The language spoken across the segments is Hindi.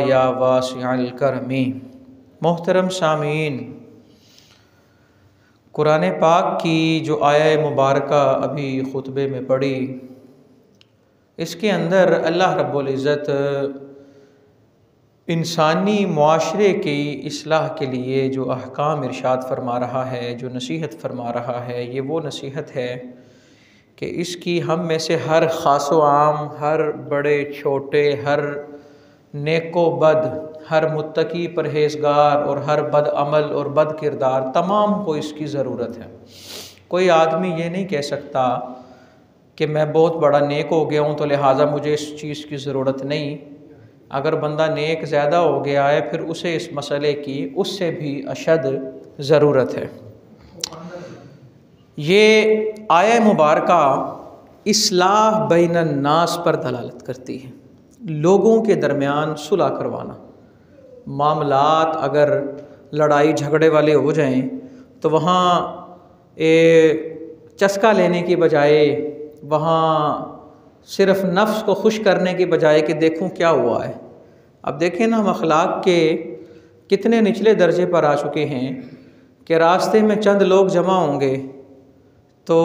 या वासिअल करमी। मोहतरम सामीन, कुरान पाक की जो आया मुबारका अभी खुतबे में पढ़ी, इसके अंदर अल्लाह रब्बुल इज़्ज़त इंसानी मुआशरे की इस्लाह के लिए जो अहकाम इरशाद फरमा रहा है, जो नसीहत फरमा रहा है, ये वो नसीहत है कि इसकी हम में से हर ख़ास व आम, हर बड़े छोटे, हर नेको बद, हर मुत्तकी परहेज़गार और हर बद अमल और बद किरदार तमाम को इसकी ज़रूरत है। कोई आदमी ये नहीं कह सकता कि मैं बहुत बड़ा नेक हो गया हूँ तो लिहाजा मुझे इस चीज़ की ज़रूरत नहीं। अगर बंदा नेक ज़्यादा हो गया है फिर उसे इस मसले की उससे भी अशद ज़रूरत है। ये आया मुबारका इस्लाह बैनन नास पर दलालत करती है, लोगों के दरमियान सुलह करवाना। मामलात अगर लड़ाई झगड़े वाले हो जाएं तो वहाँ चस्का लेने की बजाय, वहाँ सिर्फ़ नफ्स को खुश करने की बजाय कि देखूं क्या हुआ है। अब देखें ना, हम अखलाक के कितने निचले दर्जे पर आ चुके हैं कि रास्ते में चंद लोग जमा होंगे तो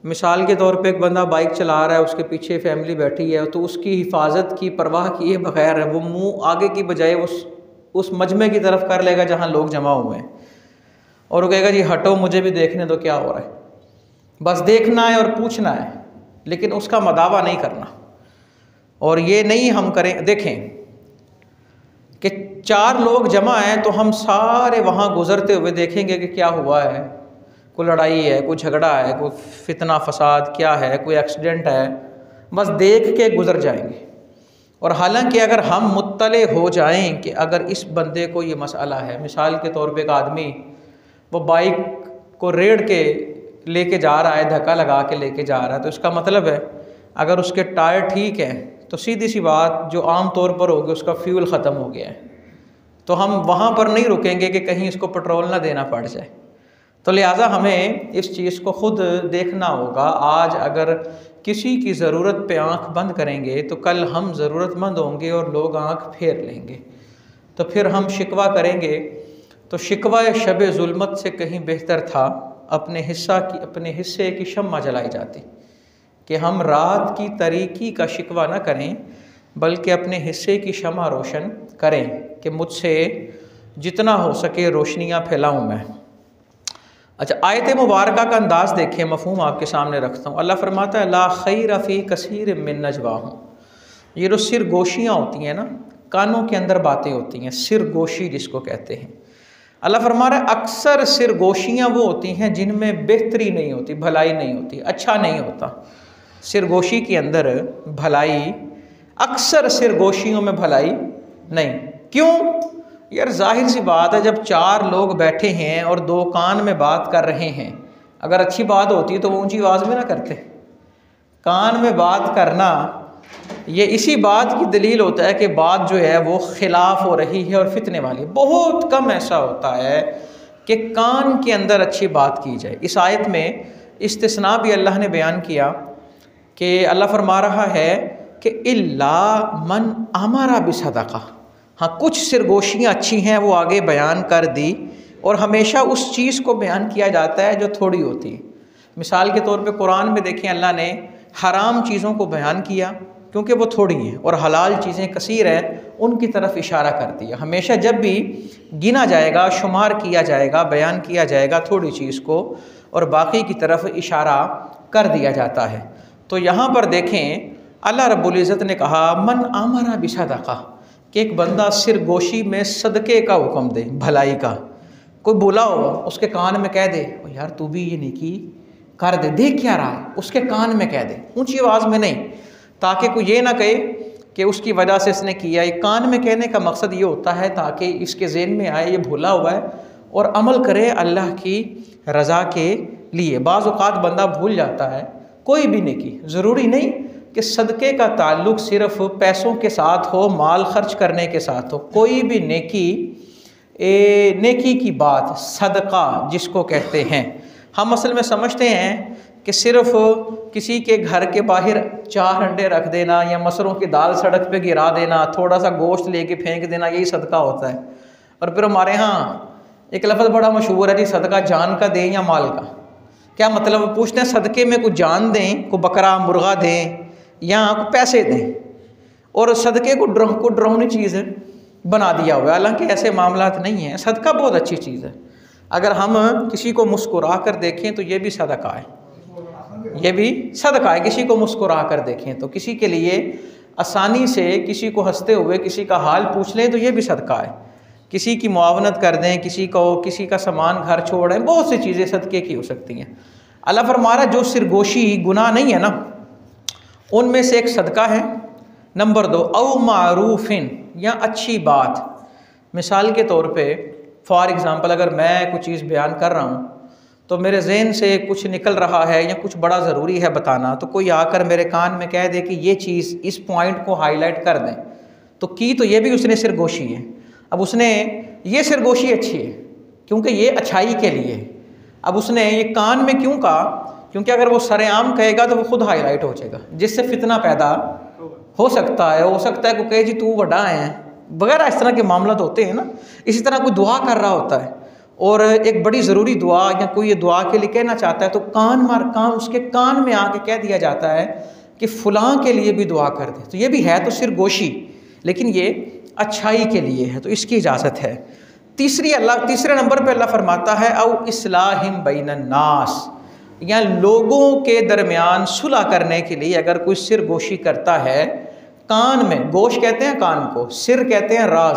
मिसाल के तौर पे एक बंदा बाइक चला रहा है, उसके पीछे फैमिली बैठी है, तो उसकी हिफाजत की परवाह किए बगैर वो मुंह आगे की बजाय उस मजमे की तरफ कर लेगा जहाँ लोग जमा हुए हैं, और वो कहेगा जी हटो मुझे भी देखने दो क्या हो रहा है। बस देखना है और पूछना है, लेकिन उसका मदावा नहीं करना। और ये नहीं हम करें, देखें कि 4 लोग जमा हैं तो हम सारे वहाँ गुज़रते हुए देखेंगे कि क्या हुआ है, कोई लड़ाई है, कोई झगड़ा है, कोई फितना फसाद क्या है, कोई एक्सीडेंट है, बस देख के गुज़र जाएंगे। और हालांकि अगर हम मुत्तले हो जाएं कि अगर इस बंदे को ये मसला है, मिसाल के तौर पे एक आदमी वो बाइक को रेड़ के लेके जा रहा है, धक्का लगा के लेके जा रहा है, तो इसका मतलब है अगर उसके टायर ठीक हैं तो सीधी सी बात जो आम तौर पर होगी उसका फ्यूल ख़त्म हो गया है, तो हम वहाँ पर नहीं रुकेंगे कि कहीं इसको पेट्रोल ना देना पड़ जाए। तो लिहाजा हमें इस चीज़ को ख़ुद देखना होगा। आज अगर किसी की ज़रूरत पे आँख बंद करेंगे तो कल हम ज़रूरतमंद होंगे और लोग आँख फेर लेंगे, तो फिर हम शिकवा करेंगे। तो शिकवा शब ज़ुल्मत से कहीं बेहतर था अपने हिस्से की शम्मा जलाई जाती, कि हम रात की तारीकी का शिकवा न करें बल्कि अपने हिस्से की शम्मा रोशन करें कि मुझसे जितना हो सके रोशनियाँ फैलाऊँ मैं। अच्छा, आयत मुबारका का अंदाज़ देखें, मफ़हूम आपके सामने रखता हूँ। अल्लाह फरमाता है ला खैर फ़ी कसीर मिन नजवाहुम। ये जो सिर गोशियाँ होती हैं ना, कानों के अंदर बातें होती हैं, सिर गोशी जिसको कहते हैं। अल्लाह फरमा रहा है अक्सर सिर गोशियाँ वो होती हैं जिनमें बेहतरी नहीं होती, भलाई नहीं होती, अच्छा नहीं होता। सिर गोशी के अंदर भलाई, अक्सर सिर गोशियों में भलाई नहीं। क्यों यार? जाहिर सी बात है, जब 4 लोग बैठे हैं और 2 कान में बात कर रहे हैं, अगर अच्छी बात होती तो वो ऊंची आवाज़ में ना करते। कान में बात करना ये इसी बात की दलील होता है कि बात जो है वो खिलाफ हो रही है और फितने वाली। बहुत कम ऐसा होता है कि कान के अंदर अच्छी बात की जाए। इस आयत में इस्तिस्ना भी अल्लाह ने बयान किया कि अल्लाह फरमा रहा है कि इल्ला मन अमरा बिसदका। हाँ, कुछ सिरगोशियाँ अच्छी हैं वो आगे बयान कर दी, और हमेशा उस चीज़ को बयान किया जाता है जो थोड़ी होती है। मिसाल के तौर पे कुरान में देखें, अल्लाह ने हराम चीज़ों को बयान किया क्योंकि वो थोड़ी हैं, और हलाल चीज़ें कसीर हैं उनकी तरफ इशारा कर दिया। हमेशा जब भी गिना जाएगा, शुमार किया जाएगा, बयान किया जाएगा थोड़ी चीज़ को, और बाकी की तरफ इशारा कर दिया जाता है। तो यहाँ पर देखें अल्लाह रब्बुल इज़्ज़त ने कहा मन आमरा बिसदका, कि एक बंदा सिर गोशी में सदक़े का हुक्म दे, भलाई का। कोई बोला हो उसके कान में कह दे यार तू भी ये नेकी कर दे, देख क्या रहा है, उसके कान में कह दे, ऊंची आवाज़ में नहीं, ताकि कोई ये ना कहे कि उसकी वजह से इसने किया। ये कान में कहने का मकसद ये होता है ताकि इसके ज़हन में आए ये भूला हुआ है और अमल करे अल्लाह की रज़ा के लिए। बाज़ औक़ात बंदा भूल जाता है कोई भी नेकी, ज़रूरी नहीं कि सदक़े का ताल्लुक़ सिर्फ़ पैसों के साथ हो, माल खर्च करने के साथ हो। कोई भी नेकी की बात, सदका जिसको कहते हैं, हम असल में समझते हैं कि सिर्फ किसी के घर के बाहर 4 अंडे रख देना या मसरों की दाल सड़क पे गिरा देना, थोड़ा सा गोश्त लेके फेंक देना, यही सदका होता है। और फिर हमारे यहाँ एक लफ्ज़ बड़ा मशहूर है जी, सदका जान का दें या माल का। क्या मतलब? पूछते हैं सदक़े में कुछ जान दें, को बकरा मुर्गा दें या को पैसे दें, और सदक़े को डरावनी चीज़ बना दिया हुआ है। हालांकि ऐसे मामलात नहीं हैं। सदका बहुत अच्छी चीज़ है। अगर हम किसी को मुस्कुरा कर देखें तो ये भी सदका है, ये भी सदका है। किसी को मुस्कुरा कर देखें तो, किसी के लिए आसानी से किसी को हंसते हुए किसी का हाल पूछ लें तो ये भी सदका है। किसी की मुआवनत कर दें, किसी का सामान घर छोड़ें, बहुत सी चीज़ें सदक़े की हो सकती हैं। अल्लाह फरमा रहा है जो सिरगोशी गुनाह नहीं है ना, उनमें से एक सदका है। नंबर 2, औ मारूफिन, या अच्छी बात। मिसाल के तौर पे फॉर एग्ज़ाम्पल, अगर मैं कुछ चीज़ बयान कर रहा हूँ तो मेरे जहन से कुछ निकल रहा है या कुछ बड़ा ज़रूरी है बताना, तो कोई आकर मेरे कान में कह दे कि ये चीज़, इस पॉइंट को हाईलाइट कर दें, तो ये भी उसने सिरगोशी है। अब उसने ये सिरगोशी अच्छी है क्योंकि ये अच्छाई के लिए। अब उसने ये कान में क्यों कहा? क्योंकि अगर वो सरेआम कहेगा तो वो खुद हाईलाइट हो जाएगा, जिससे फितना पैदा हो सकता है कोई कहे जी तू बड़ा है वगैरह, इस तरह के मामला तो होते हैं ना। इसी तरह कोई दुआ कर रहा होता है और एक बड़ी ज़रूरी दुआ या कोई ये दुआ के लिए कहना चाहता है, तो उसके कान में आके कह दिया जाता है कि फ़लाँ के लिए भी दुआ कर दे। तो ये भी है तो सिरगोशी, लेकिन ये अच्छाई के लिए है, तो इसकी इजाज़त है। तीसरे नंबर पे अल्लाह फरमाता है औ इस्लाहिम बैनन नास, या लोगों के दरमियान सुलह करने के लिए अगर कोई सिरगोशी करता है। कान में, गोश कहते हैं कान को, सिर कहते हैं राज,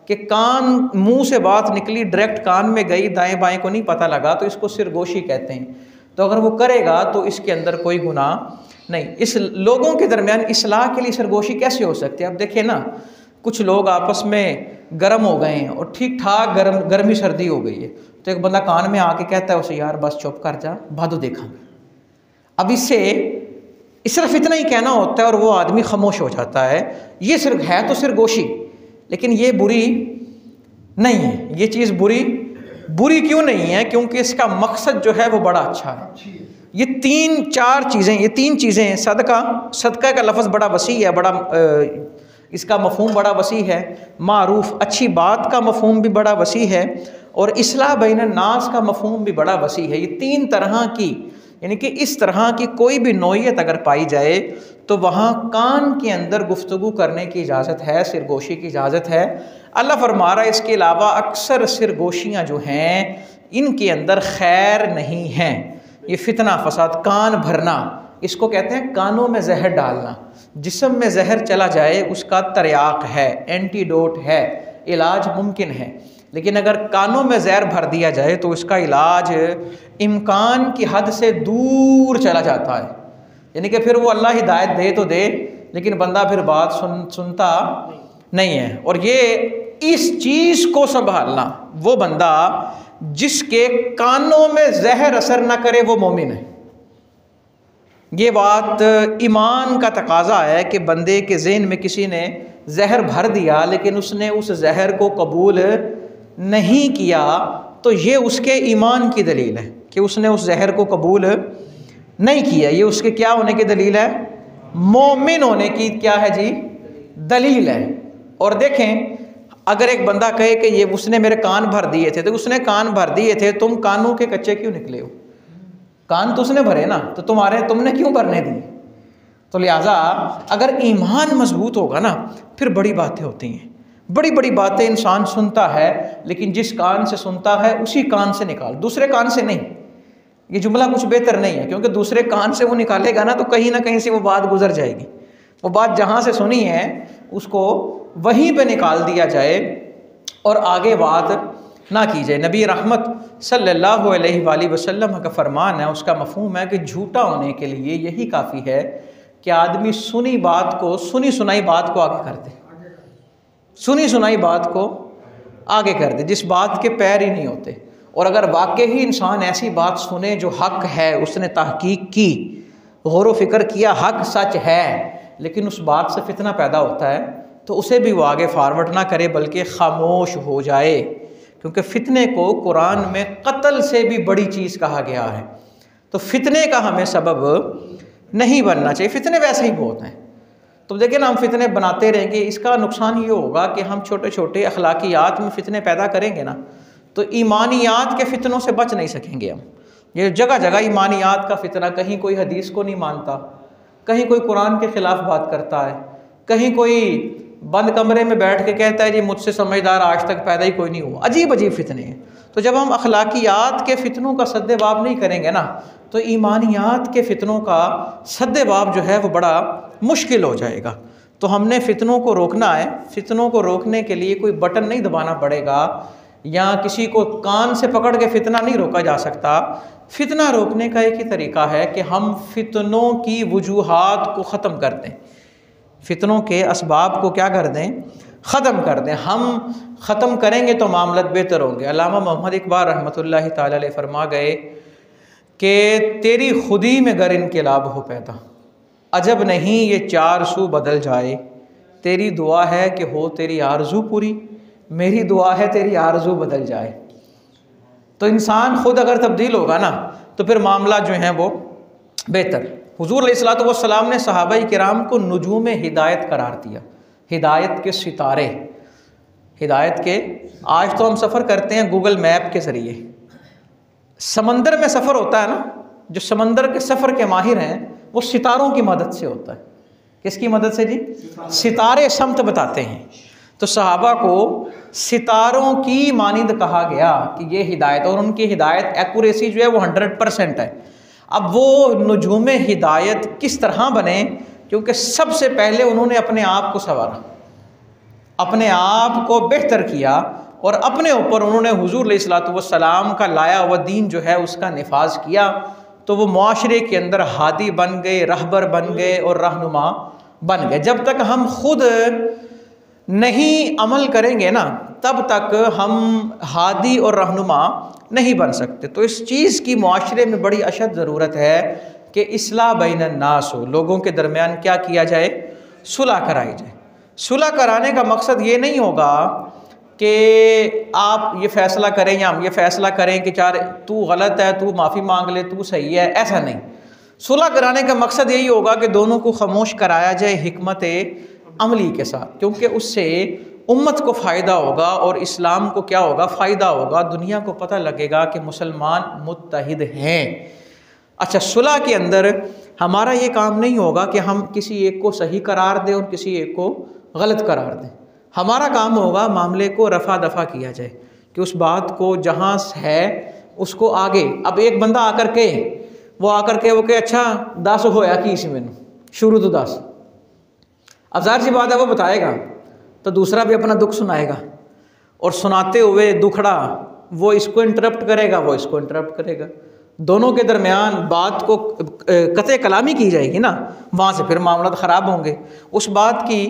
कि कान, मुंह से बात निकली डायरेक्ट कान में गई, दाएं बाएं को नहीं पता लगा, तो इसको सिरगोशी कहते हैं। तो अगर वो करेगा तो इसके अंदर कोई गुनाह नहीं। इस लोगों के दरमियान इस्लाह के लिए सिरगोशी कैसे हो सकती है? अब देखें ना, कुछ लोग आपस में गर्म हो गए हैं और ठीक ठाक गर्मी सर्दी हो गई है, तो एक बंदा कान में आके कहता है उसे, यार बस चुप कर जा, भादो देखेंगे। अब इससे सिर्फ इतना ही कहना होता है और वो आदमी खामोश हो जाता है। ये सिर्फ है तो सिरगोशी, लेकिन ये बुरी नहीं है। ये चीज़ बुरी क्यों नहीं है? क्योंकि इसका मकसद जो है वो बड़ा अच्छा है। ये तीन चीज़ें, सदका का लफ्ज़ बड़ा वसी है, इसका मफ़हूम बड़ा वसी है। मारूफ, अच्छी बात का मफ़हूम भी बड़ा वसी है, और इस्लाह बैनन नास का मफ़हूम भी बड़ा वसी है। ये 3 तरह की, यानी कि इस तरह की कोई भी नौइयत अगर पाई जाए तो वहाँ कान के अंदर गुफ्तगू करने की इजाज़त है, सिरगोशी की इजाज़त है। अल्लाह फरमा रहा है इसके अलावा अक्सर सिरगोशियाँ जो हैं इनके अंदर खैर नहीं हैं। ये फितना फसाद, कान भरना, इसको कहते हैं कानों में जहर डालना। जिस्म में जहर चला जाए उसका तरियाक है, एंटीडोट है, इलाज मुमकिन है। लेकिन अगर कानों में जहर भर दिया जाए तो इसका इलाज इम्कान की हद से दूर चला जाता है। यानी कि फिर वो अल्लाह हिदायत दे तो दे, लेकिन बंदा फिर बात सुनता नहीं है। और ये इस चीज़ को संभालना, वो बंदा जिसके कानों में जहर असर ना करे वो मोमिन है। ये बात ईमान का तकाजा है कि बंदे के ज़हन में किसी ने जहर भर दिया लेकिन उसने उस जहर को कबूल नहीं किया, तो ये उसके ईमान की दलील है कि उसने उस जहर को कबूल नहीं किया। ये उसके क्या होने की दलील है? मोमिन होने की क्या है जी? दलील है। और देखें, अगर एक बंदा कहे कि ये उसने मेरे कान भर दिए थे, तो उसने कान भर दिए थे, तुम कानों के कच्चे क्यों निकले हो? कान तो उसने भरे ना, तो तुमने क्यों भरने दिए? तो लिहाजा अगर ईमान मजबूत होगा ना, फिर बड़ी बातें होती हैं। बड़ी बड़ी बातें इंसान सुनता है, लेकिन जिस कान से सुनता है उसी कान से निकाल, दूसरे कान से नहीं। ये जुमला कुछ बेहतर नहीं है, क्योंकि दूसरे कान से वो निकालेगा ना तो कहीं ना कहीं से वो बात गुजर जाएगी। वो बात जहाँ से सुनी है उसको वहीं पे निकाल दिया जाए और आगे बात ना की जाए। नबी रहमत सल्लल्लाहु अलैहि वसल्लम का फरमान है, उसका मफहूम है कि झूठा होने के लिए यही काफ़ी है कि आदमी सुनी सुनाई बात को आगे कर दे, सुनी सुनाई बात को आगे कर दे, जिस बात के पैर ही नहीं होते। और अगर वाकई ही इंसान ऐसी बात सुने जो हक है, उसने तहकीक की, गौर व फिक्र किया, हक सच है, लेकिन उस बात से फितना पैदा होता है, तो उसे भी वो आगे फारवर्ड ना करे बल्कि खामोश हो जाए। क्योंकि फितने को कुरान में कत्ल से भी बड़ी चीज़ कहा गया है। तो फितने का हमें सबब नहीं बनना चाहिए। फितने वैसे ही बहुत हैं, तो देखिए ना, हम फितने बनाते रहेंगे, इसका नुकसान ये होगा कि हम छोटे छोटे अखलाकियात में फितने पैदा करेंगे ना, तो ईमानियात के फितनों से बच नहीं सकेंगे हम। ये जगह जगह ईमानियात का फितना, कहीं कोई हदीस को नहीं मानता, कहीं कोई कुरान के ख़िलाफ़ बात करता है, कहीं कोई बंद कमरे में बैठ के कहता है जी मुझसे समझदार आज तक पैदा ही कोई नहीं हुआ। अजीब अजीब फितने हैं। तो जब हम अखलाकियात के फितनों का सद्देबाब नहीं करेंगे ना, तो ईमानियात के फितनों का सद्देबाब जो है वो बड़ा मुश्किल हो जाएगा। तो हमने फितनों को रोकना है। फितनों को रोकने के लिए कोई बटन नहीं दबाना पड़ेगा, या किसी को कान से पकड़ के फितना नहीं रोका जा सकता। फितना रोकने का एक ही तरीका है कि हम फितनों की वजूहात को ख़त्म कर दें, फितनों के असबाब को क्या कर दें, ख़त्म कर दें। हम ख़त्म करेंगे तो मामला बेहतर होंगे। अल्लामा मोहम्मद इकबाल रहमतुल्लाहि ताला अलैह फरमा गए कि तेरी खुदी में गर इनकलाब हो पैदा, अजब नहीं ये चार सू बदल जाए। तेरी दुआ है कि हो तेरी आरज़ू पूरी, मेरी दुआ है तेरी आरज़ू बदल जाए। तो इंसान खुद अगर तब्दील होगा ना, तो फिर मामला जो है वो बेहतर। हुज़ूर अलैहिस्सलातु वस्सलाम ने सहाबाए किराम को नुजूम हिदायत करार दिया, हिदायत के सितारे, हिदायत के। आज तो हम सफ़र करते हैं गूगल मैप के ज़रिए, समंदर में सफ़र होता है ना, जो समंदर के सफ़र के माहिर हैं वो सितारों की मदद से होता है। किसकी मदद से जी? सितारे समत बताते हैं। तो सहाबा को सितारों की मानिंद कहा गया कि ये हिदायत, और उनकी हिदायत एक्यूरेसी जो है वो 100% है। अब वो नुजूम हिदायत किस तरह बने? क्योंकि सबसे पहले उन्होंने अपने आप को संवारा, अपने आप को बेहतर किया, और अपने ऊपर उन्होंने हुज़ूर अलैहिस्सलातु वस्सलाम का लाया हुआ दीन जो है उसका निफाज किया। तो वो मुआशरे के अंदर हादी बन गए, रहबर बन गए और रहनुमा बन गए। जब तक हम खुद नहीं अमल करेंगे ना, तब तक हम हादी और रहनुमा नहीं बन सकते। तो इस चीज़ की मुआशरे में बड़ी अशद ज़रूरत है कि इस्लाह बैनन नास हो, लोगों के दरमियान क्या किया जाए, सुलह कराई जाए। सुलह कराने का मकसद ये नहीं होगा कि आप ये फ़ैसला करें या हम ये फ़ैसला करें कि चार तू गलत है, तू माफ़ी मांग ले, तू सही है, ऐसा नहीं। सुलह कराने का मकसद यही होगा कि दोनों को खामोश कराया जाए हिकमत अमली के साथ, क्योंकि उससे उम्मत को फ़ायदा होगा और इस्लाम को क्या होगा, फ़ायदा होगा। दुनिया को पता लगेगा कि मुसलमान मुत्तहिद हैं। अच्छा, सुलह के अंदर हमारा ये काम नहीं होगा कि हम किसी एक को सही करार दें और किसी एक को गलत करार दें। हमारा काम होगा मामले को रफ़ा दफ़ा किया जाए, कि उस बात को जहाँ है उसको आगे। अब एक बंदा आकर के वो कहे अच्छा 10 होया कि इसी मैनू शुरू तो 10, अब ज़ाहिर सी बात है वो बताएगा तो दूसरा भी अपना दुख सुनाएगा, और सुनाते हुए दुखड़ा वो इसको इंटरप्ट करेगा, वो इसको इंटरप्ट करेगा। दोनों के दरमियान बात को कतई कलामी की जाएगी ना, वहाँ से फिर मामला ख़राब होंगे। उस बात की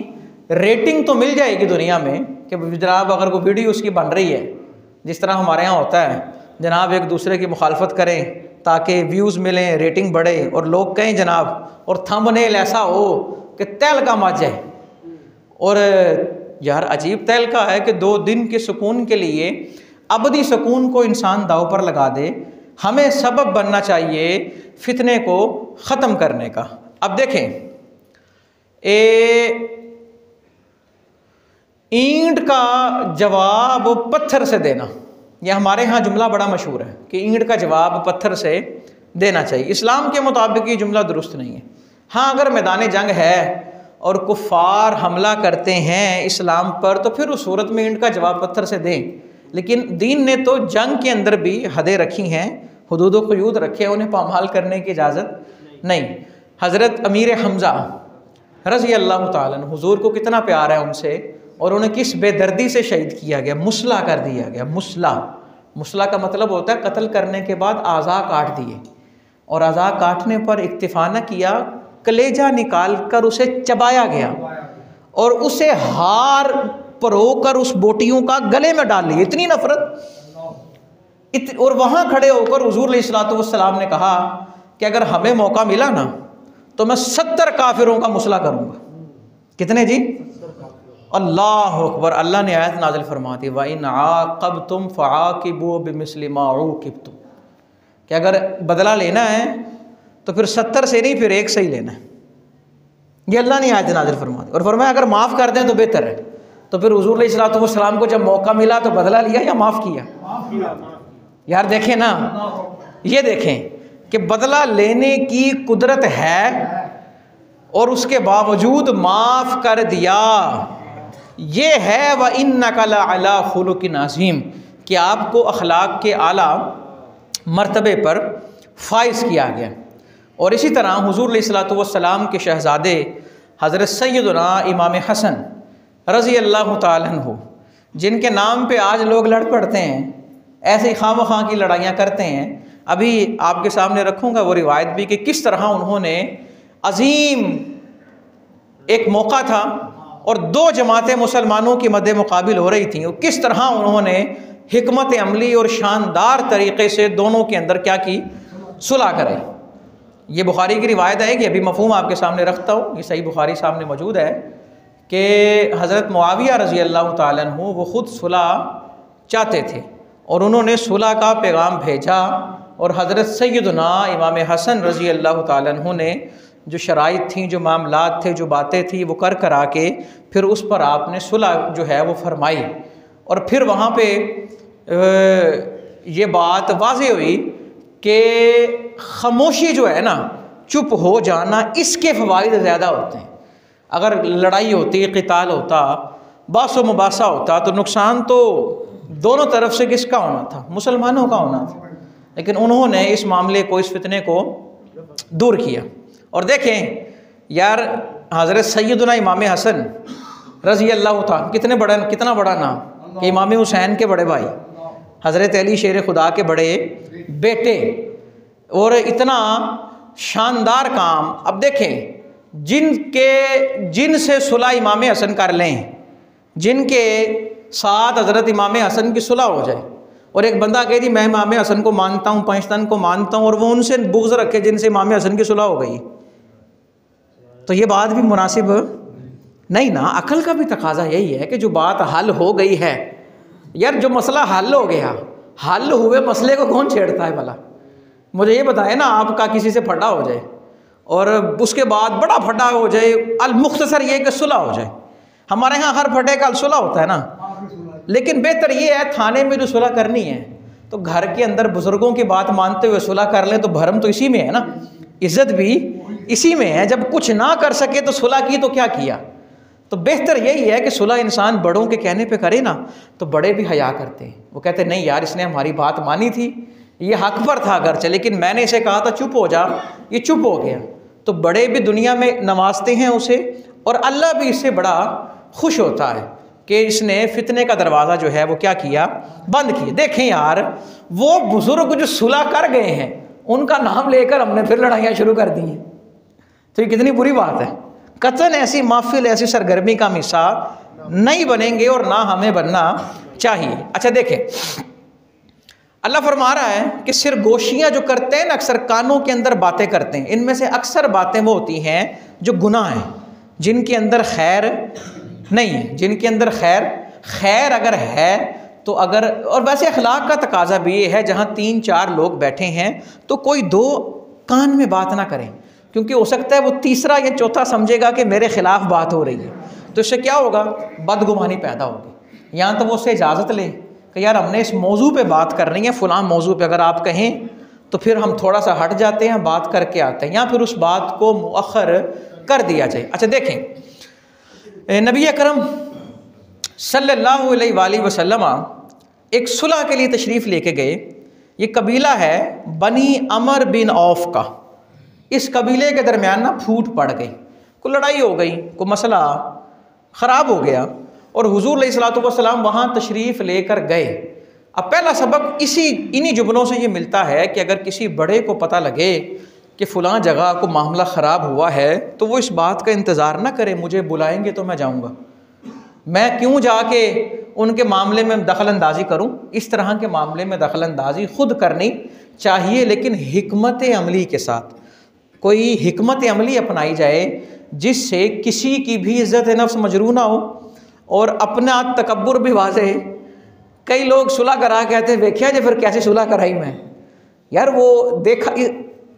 रेटिंग तो मिल जाएगी दुनिया में कि जनाब अगर कोई वीडियो उसकी बन रही है, जिस तरह हमारे यहाँ होता है, जनाब एक दूसरे की मुखालफत करें ताकि व्यूज़ मिलें, रेटिंग बढ़े, और लोग कहें जनाब, और थंबनेल ऐसा हो कि तैल का मच जाए। और यार अजीब तैल का है कि 2 दिन के सुकून के लिए अबदी सुकून को इंसान दाव पर लगा दे। हमें सबब बनना चाहिए फितने को ख़त्म करने का। अब देखें, ईंट का जवाब पत्थर से देना, यह हमारे यहाँ जुमला बड़ा मशहूर है कि ईंट का जवाब पत्थर से देना चाहिए। इस्लाम के मुताबिक ये जुमला दुरुस्त नहीं है। हाँ, अगर मैदान जंग है और कुफ़ार हमला करते हैं इस्लाम पर, तो फिर उस सूरत में ईंट का जवाब पत्थर से दें। लेकिन दीन ने तो जंग के अंदर भी हदें रखी हैं, हुदूद व क़ुयूद रखे हैं, उन्हें पामाल करने की इजाज़त नहीं। हज़रत अमीर हमज़ा रज़ी अल्लाह ताला अन्हु, हुज़ूर को कितना प्यार है उनसे, और उन्हें किस बेदर्दी से शहीद किया गया, मुसला कर दिया गया। मुसला का मतलब होता है कत्ल करने के बाद आज़ा काट दिए, और आज़ा काटने पर इक्तिफ़ा न किया, कलेजा निकाल कर उसे चबाया गया और उसे हार परोकर उस बोटियों का गले में डाल लिया। इतनी नफरत। और वहाँ खड़े होकर हुज़ूर अलैहिस्सलातु वस्सलाम ने कहा कि अगर हमें मौका मिला ना तो मैं 70 काफिरों का मुसला करूँगा। कितने जी? अल्लाह अकबर। अल्लाह ने आयत नाज़िल फरमा दी, व इन आक़बतुम फ़आक़िबू बिमिस्लि मा उक़िबतुम, कि अगर बदला लेना है तो फिर 70 से नहीं, फिर 1 से ही लेना है। ये अल्लाह ने आयत नाज़िल फरमा दी और फरमाया अगर माफ़ कर दें तो बेहतर है। तो फिर हुज़ूर अलैहिस्सलाम को जब मौका मिला तो बदला लिया या माफ़ किया? यार देखें ना, ये देखें कि बदला लेने की कुदरत है और उसके बावजूद माफ़ कर दिया। ये है व इन्नका लअला खुलुकिन अज़ीम, कि आपको अखलाक के आला मर्तबे पर फाइज किया गया। और इसी तरह हुज़ूर अलैहिस्सलातु वस्सलाम के शहज़ादे हज़रत सैयदना इमाम हसन रज़ी अल्लाह ताला अन्हु, जिनके नाम पे आज लोग लड़ पड़ते हैं, ऐसे ही खामख़ा की लड़ाइयाँ करते हैं। अभी आपके सामने रखूँगा वो रिवायत भी कि किस तरह उन्होंने अजीम एक मौका था और 2 जमातें मुसलमानों की मद्दे मुकाबिल हो रही थी, और किस तरह उन्होंने हिकमत अमली और शानदार तरीक़े से दोनों के अंदर क्या की, सुलह कराई। ये बुखारी की रिवायत है कि अभी मफ़हूम आपके सामने रखता हूँ, ये सही बुखारी सामने मौजूद है कि हज़रत मुआविया रज़ी अल्लाह ताला अन्हु वो ख़ुद सुलह चाहते थे और उन्होंने सुलह का पैगाम भेजा, और हज़रत सैयदना इमाम हसन रज़ी अल्लाह ताला अन्हु ने जो शराइत थी, जो मामलात थे, जो बातें थी, वो कर करा के फिर उस पर आपने सुलह जो है वो फरमाई। और फिर वहाँ पे ये बात वाज़ेह हुई कि खामोशी जो है ना, चुप हो जाना, इसके फ़वाइद ज़्यादा होते हैं। अगर लड़ाई होती, क़िताल होता, बासो मुबासा होता, तो नुकसान तो दोनों तरफ से किसका होना था? मुसलमानों का होना था। लेकिन उन्होंने इस मामले को, इस फितने को दूर किया। और देखें यार, हज़रत सैयदना इमाम हसन रज़ी अल्लाह ताला, कितना बड़ा नाम कि इमाम हुसैन के बड़े भाई, हज़रत अली शेर खुदा के बड़े बेटे, और इतना शानदार काम। अब देखें, जिनसे सुलह इमाम हसन कर लें, जिनके साथ हज़रत इमाम हसन की सुलह हो जाए, और एक बंदा कहे जी मैं इमाम हसन को मानता हूँ, पाकिस्तान को मानता हूँ, और वो उनसे बुग़्ज़ रखे जिनसे इमाम हसन की सुलह हो गई, तो ये बात भी मुनासिब नहीं ना। अकल का भी तकाजा यही है कि जो बात हल हो गई है, यार जो मसला हल हो गया, हल हुए मसले को कौन छेड़ता है भला? मुझे ये बताए ना, आपका किसी से फटा हो जाए और उसके बाद बड़ा फटा हो जाए, अल मुख्तसर ये कि सुलह हो जाए। हमारे यहाँ हर फटे का सुलह होता है ना, लेकिन बेहतर ये है थाने में जो सुलह करनी है तो घर के अंदर बुज़ुर्गों की बात मानते हुए सुलह कर लें, तो भरम तो इसी में है ना, इज़्ज़त भी इसी में है। जब कुछ ना कर सके तो सुलह की तो क्या किया? तो बेहतर यही है कि सुलह इंसान बड़ों के कहने पे करे ना, तो बड़े भी हया करते हैं। वो कहते नहीं यार, इसने हमारी बात मानी थी, ये हक पर था अगरचे, लेकिन मैंने इसे कहा था चुप हो जा, ये चुप हो गया। तो बड़े भी दुनिया में नवाजते हैं उसे, और अल्लाह भी इससे बड़ा खुश होता है कि इसने फितने का दरवाज़ा जो है वो क्या किया, बंद किया। देखें यार, वो बुज़ुर्ग जो सुलह कर गए हैं, उनका नाम लेकर हमने फिर लड़ाइयाँ शुरू कर दी हैं, तो ये कितनी बुरी बात है। कतन ऐसी महफिल, ऐसी सरगर्मी का हिस्सा नहीं बनेंगे और ना हमें बनना चाहिए। अच्छा देखें, अल्लाह फरमा रहा है कि सिरगोशियाँ जो करते हैं ना, अक्सर कानों के अंदर बातें करते हैं, इनमें से अक्सर बातें वो होती हैं जो गुनाह हैं, जिनके अंदर खैर नहीं है, जिनके अंदर खैर अगर है तो अगर, और वैसे अखलाक का तकाजा भी ये है, जहाँ 3-4 लोग बैठे हैं तो कोई 2 कान में बात ना करें, क्योंकि हो सकता है वो तीसरा या चौथा समझेगा कि मेरे ख़िलाफ़ बात हो रही है, तो इससे क्या होगा, बदगुमानी पैदा होगी। यहाँ तो वो उससे इजाज़त लें कि यार हमने इस मौजू पे बात करनी है, फ़लाँ मौजू पे अगर आप कहें तो फिर हम थोड़ा सा हट जाते हैं, बात करके आते हैं, या फिर उस बात को मुअख्खर कर दिया जाए। अच्छा देखें, नबी अकरम सल्लल्लाहु अलैहि वसल्लम एक सुलह के लिए तशरीफ़ लेके गए। ये कबीला है बनी अमर बिन औफ का। इस कबीले के दरमियान ना फूट पड़ गई, कोई लड़ाई हो गई, कोई मसला ख़राब हो गया, और हुज़ूर अलैहिस्सलातु वस्सलाम वहाँ तशरीफ़ लेकर गए। अब पहला सबक इन्हीं जुमलों से ये मिलता है कि अगर किसी बड़े को पता लगे कि फ़लाँ जगह को मामला ख़राब हुआ है, तो वो इस बात का इंतज़ार ना करे मुझे बुलाएंगे तो मैं जाऊँगा, मैं क्यों जाके उनके मामले में दखल अंदाज़ी करूँ। इस तरह के मामले में दखल अंदाज़ी ख़ुद करनी चाहिए, लेकिन हिकमत अमली के साथ। कोई हिकमत अमली अपनाई जाए जिससे किसी की भी इज़्ज़त नफ्स मजरू ना हो और अपना तकब्बुर भी वाज़े। कई लोग सुलह करा कहते देखिया जे फिर कैसे सुलह कराई मैं, यार वो देखा,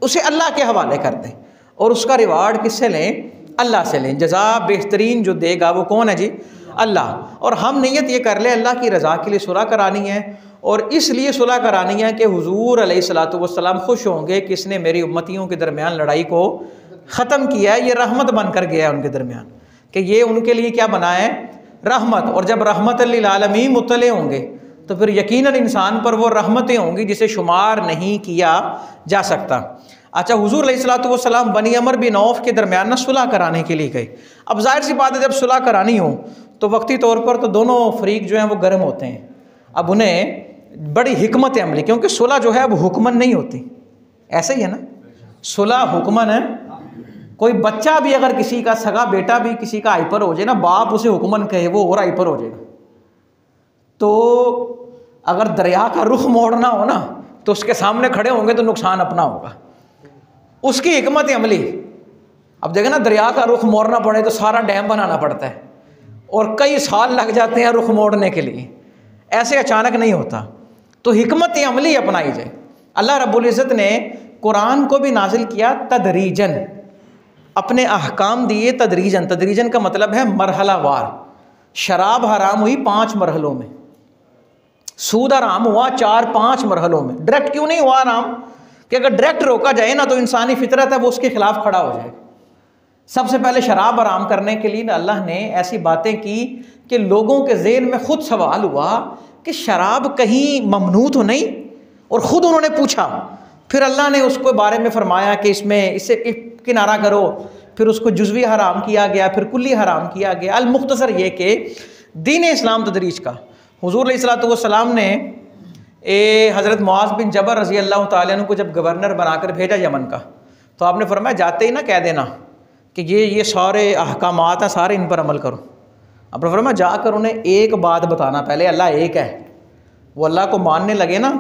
उसे अल्लाह के हवाले कर दें और उसका रिवार्ड किससे लें? अल्लाह से लें। जज़ा बेहतरीन जो देगा वो कौन है जी? अल्लाह। और हम नीयत ये कर लें अल्लाह की रज़ा के लिए सुलह करानी है, और इसलिए सुलह करानी है कि हुजूर अलैहिस्सलातु वस्सलाम खुश होंगे कि इसने मेरी उम्मतियों के दरमियान लड़ाई को ख़त्म किया है, ये रहमत बन कर गया है उनके दरमियान, कि ये उनके लिए क्या बना है? रहमत। और जब रहमत लिल आलमीन मुतले होंगे तो फिर यकीनन इंसान पर वो रहमतें होंगी जिसे शुमार नहीं किया जा सकता। अच्छा, हुजूर अलैहिस्सलातु वस्सलाम बनी अमर बिन औफ के दरमियान ना सुलह कराने के लिए गए। अब जाहिर सी बात है, जब सुलह करानी हो तो वक्ती तौर पर तो दोनों फरीक जो हैं वो गर्म होते हैं। अब उन्हें बड़ी हिकमत अमली, क्योंकि सुलह जो है वो हुक्मन नहीं होती, ऐसे ही है ना, सुलह हुक्मन है। कोई बच्चा भी अगर किसी का सगा बेटा भी किसी का हाइपर हो जाए ना, बाप उसे हुक्मन कहे वो और हाइपर हो जाएगा। तो अगर दरिया का रुख मोड़ना हो ना तो उसके सामने खड़े होंगे तो नुकसान अपना होगा, उसकी हिकमत अमली। अब देखें ना, दरिया का रुख मोड़ना पड़े तो सारा डैम बनाना पड़ता है और कई साल लग जाते हैं रुख मोड़ने के लिए, ऐसे अचानक नहीं होता। तो हिकमत अमली अपनाई जाए। अल्लाह रब्बुल इज़्ज़त ने कुरान को भी नाजिल किया तदरीजन, अपने अहकाम दिए तदरीजन। तदरीजन का मतलब है मरहलावार। शराब हराम हुई 5 मरहलों में, सूद हराम हुआ 4-5 मरहलों में। डायरेक्ट क्यों नहीं हुआ हराम? कि अगर डायरेक्ट रोका जाए ना तो इंसानी फितरत है वो उसके खिलाफ खड़ा हो जाएगा। सबसे पहले शराब हराम करने के लिए अल्लाह ने ऐसी बातें की कि लोगों के ज़हन में खुद सवाल हुआ कि शराब कहीं ममनू तो नहीं, और ख़ुद उन्होंने पूछा। फिर अल्लाह ने उसके बारे में फरमाया कि इससे किनारा करो। फिर उसको जुज़वी हराम किया गया, फिर कुल्ली हराम किया गया। अल मुख्तसर ये कि दीन इस्लाम तदरीज का हुज़ूर अलैहिस्सलातु वस्सलाम ने हज़रत मुआज़ बिन जबर रज़ी अल्लाह तआला अन्हु को जब गवर्नर बनाकर भेजा यमन का, तो आपने फरमाया जाते ही ना कह देना कि ये सारे अहकामात हैं, सारे इन पर अमल करो। आपने फरमाया जाकर उन्हें एक बात बताना, पहले अल्लाह एक है, वो अल्लाह को मानने लगे ना,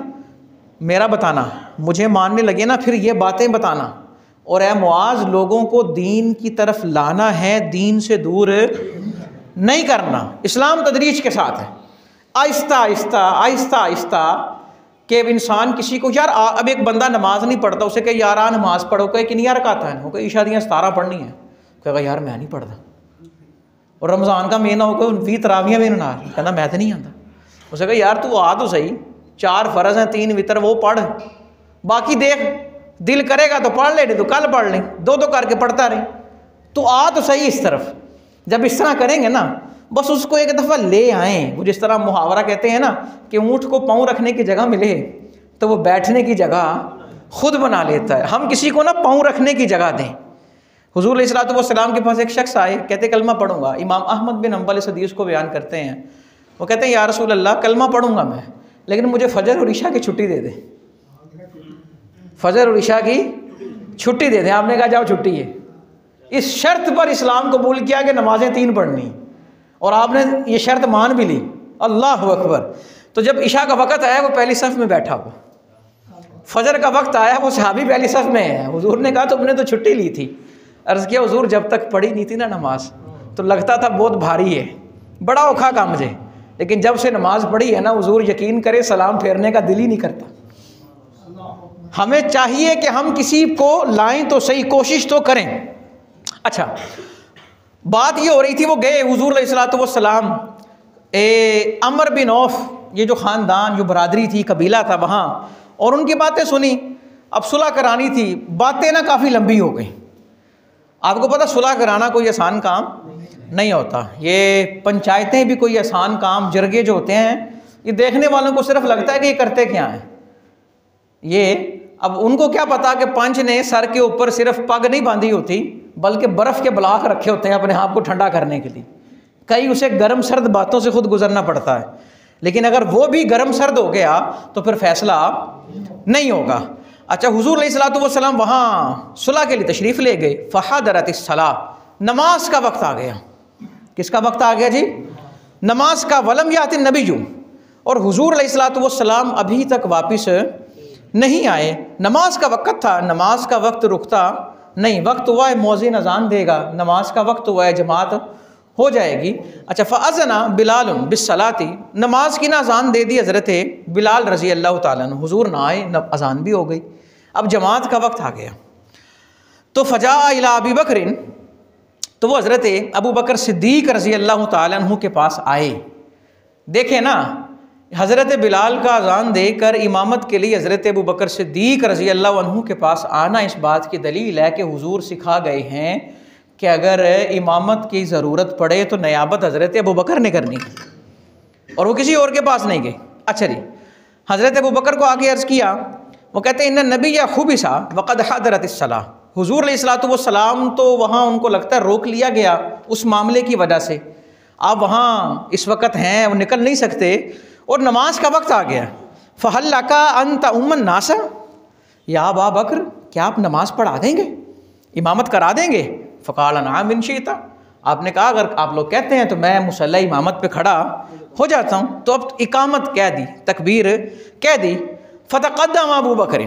मेरा बताना, मुझे मानने लगे ना, फिर ये बातें बताना। और ए मुआज़, लोगों को दीन की तरफ लाना है, दीन से दूर नहीं करना। इस्लाम तदरीज के साथ है, आहिस्ता आहिस्ता आहिस्ता आहिस्ता। कि इंसान किसी को, यार अब एक बंदा नमाज नहीं पढ़ता, उसे कहे यार नमाज पढ़ो, कहे कि नहीं यार रकात है, कहे ईशा दियाँ 17 पढ़नी है, कहेगा यार मैं नहीं पढ़ता। और रमज़ान का महीना हो गया 20 तरावियाँ भी ना, कहना मैं तो नहीं आता। उसे कहे यार तू आ तो सही, 4 फ़र्ज़ हैं, 3 वितर, वो पढ़, बाकी देख दिल करेगा तो पढ़ ले, नहीं तो कल पढ़ लें, 2-2 करके पढ़ता रहे, तो आ तो सही इस तरफ। जब इस तरह करेंगे ना, बस उसको एक दफ़ा ले आएँ। वो जिस तरह मुहावरा कहते हैं ना कि ऊँट को पाँव रखने की जगह मिले तो वो बैठने की जगह खुद बना लेता है। हम किसी को ना पाँव रखने की जगह दें। हुज़ूर अलैहिस्सलातु वस्सलाम के पास एक शख्स आए, कहते कलमा पढ़ूंगा। इमाम अहमद बिन हम्बल इस हदीस को बयान करते हैं, वो कहते हैं या रसूल अल्लाह, कलमा पढ़ूंगा मैं, लेकिन मुझे फ़जर और इशा की छुट्टी दे दे, फ़जर और इशा की छुट्टी दे दें। आपने कहा जाओ छुट्टी है। इस शर्त पर इस्लाम कबूल किया कि नमाजें 3 पढ़नी, और आपने ये शर्त मान भी ली। अल्लाह अकबर। तो जब इशा का वक़्त आया वो पहली सफ़ में बैठा हुआ, फजर का वक्त आया वो सहाबी पहली सफ़ में है। हुजूर ने कहा तुमने तो छुट्टी ली थी। अर्ज़ किया हुजूर जब तक पढ़ी नहीं थी ना नमाज तो लगता था बहुत भारी है, बड़ा औखा काम मुझे, लेकिन जब से नमाज पढ़ी है ना हुजूर यकीन करे सलाम फेरने का दिल ही नहीं करता। हमें चाहिए कि हम किसी को लाएं तो सही, कोशिश तो करें। अच्छा, बात ये हो रही थी, वो गए हुजूर अलैहिस्सलातु वस्सलाम अमर बिन औफ, ये जो ख़ानदान जो बरादरी थी कबीला था वहाँ, और उनकी बातें सुनी। अब सुलह करानी थी, बातें ना काफ़ी लंबी हो गई। आपको पता सुलह कराना कोई आसान काम नहीं होता, ये पंचायतें भी कोई आसान काम, जरगे जो होते हैं ये देखने वालों को सिर्फ लगता है कि ये करते क्या हैं ये। अब उनको क्या पता कि पंच ने सर के ऊपर सिर्फ पग नहीं बांधी होती बल्कि बर्फ़ के ब्लॉक रखे होते हैं अपने आप को ठंडा करने के लिए। कई उसे गर्म सर्द बातों से खुद गुजरना पड़ता है, लेकिन अगर वो भी गर्म सर्द हो गया तो फिर फैसला नहीं होगा। अच्छा, हुजूर अलैहिस्सलातु वस्सलाम वहाँ सुलह के लिए तशरीफ़ ले गए। फ़हदरतिस सलाह, नमाज का वक्त आ गया। किसका वक्त आ गया जी? नमाज का। वलम याति नबीय्यु, और हुजूर अलैहिस्सलातु वस्सलाम अभी तक वापस नहीं आए। नमाज का वक्त था, नमाज का वक्त रुकता नहीं। वक्त हुआ है मुअज़्ज़िन अज़ान देगा, नमाज का वक्त हुआ है जमात हो जाएगी। अच्छा, फ़अज़ना बिलाल बिस्सलाती, नमाज की ना अज़ान दे दी हज़रत बिलाल रज़ी अल्लाह ताला अन्हु, हुज़ूर ना आए, अज़ान भी हो गई। अब जमात का वक्त आ गया तो फ़जा इला अबी बकरिन, तो वो हज़रत अबू बकर सिद्दीक़ रज़ी अल्लाह ताला अन्हु के पास आए। देखें ना, हज़रत बिलाल का अज़ान देकर इमामत के लिए हज़रत अबू बकर सिद्दीक़ रज़ी अल्लाह अन्हु के पास आना इस बात की दलील है कि हुज़ूर सिखा गए हैं कि अगर इमामत की ज़रूरत पड़े तो नियाबत हज़रत अबू बकर ने करनी और वो किसी और के पास नहीं गए। अच्छा जी, हज़रत अबू बकर को आगे अर्ज़ किया, वो कहते हैं इन्ना नबी या खुबिसा वक़द हदरतिस्सलाह, हुज़ूर अलैहिस्सलाम तो वहाँ उनको लगता है रोक लिया गया उस मामले की वजह से, आप वहाँ इस वक्त हैं, वो निकल नहीं सकते और नमाज का वक्त आ गया। फ़हल लका अंत उम्मन नासा, या अबा बकर, क्या आप नमाज पढ़ा देंगे, इमामत करा देंगे? फ़क़ाल नअम इन शिअता, आपने कहा अगर आप लोग कहते हैं तो मैं मुसल्ला इमामत पे खड़ा हो जाता हूँ। तो अब इकामत कह दी, तकबीर कह दी। फ़तक़द्दम अबू बकर,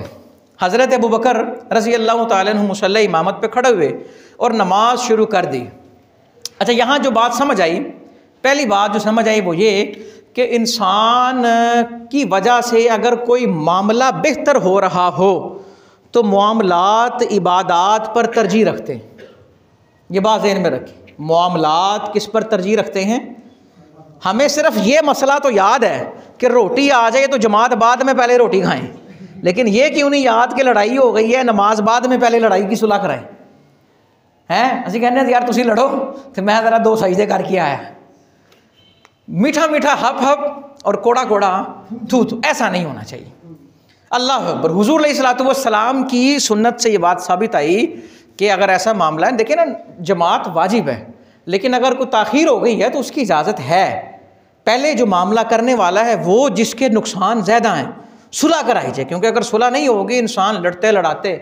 हज़रत अबू बकर रज़ी अल्लाह ताला अन्हु मुसल्ला इमामत पे खड़े हुए और नमाज शुरू कर दी। अच्छा, यहाँ जो बात समझ आई, पहली बात जो समझ आई वो ये कि इंसान की वजह से अगर कोई मामला बेहतर हो रहा हो तो मामलात इबादात पर तरजीह रखते हैं। ये बात ज़हन में रखें, मामलात किस पर तरजीह रखते हैं? हमें सिर्फ ये मसला तो याद है कि रोटी आ जाए तो जमात बाद में पहले रोटी खाएं, लेकिन ये क्यों नहीं याद कि लड़ाई हो गई है, नमाज बाद में पहले लड़ाई की सुलह कराएं हैं। असी कहने यार तुसी लड़ो तो मैं ज़रा 2 सजदे करके आया, मीठा मीठा हप हप और कोड़ा कोड़ा थू थू, ऐसा नहीं होना चाहिए। अल्लाह अकबर। हुज़ूर अलैहिस्सलातु वस्सलाम की सुन्नत से ये बात साबित आई कि अगर ऐसा मामला है, देखिए ना, जमात वाजिब है, लेकिन अगर कोई ताख़ीर हो गई है तो उसकी इजाज़त है। पहले जो मामला करने वाला है वो जिसके नुकसान ज़्यादा हैं सुलह कराई जाए, क्योंकि अगर सुलह नहीं होगी इंसान लड़ते लड़ाते,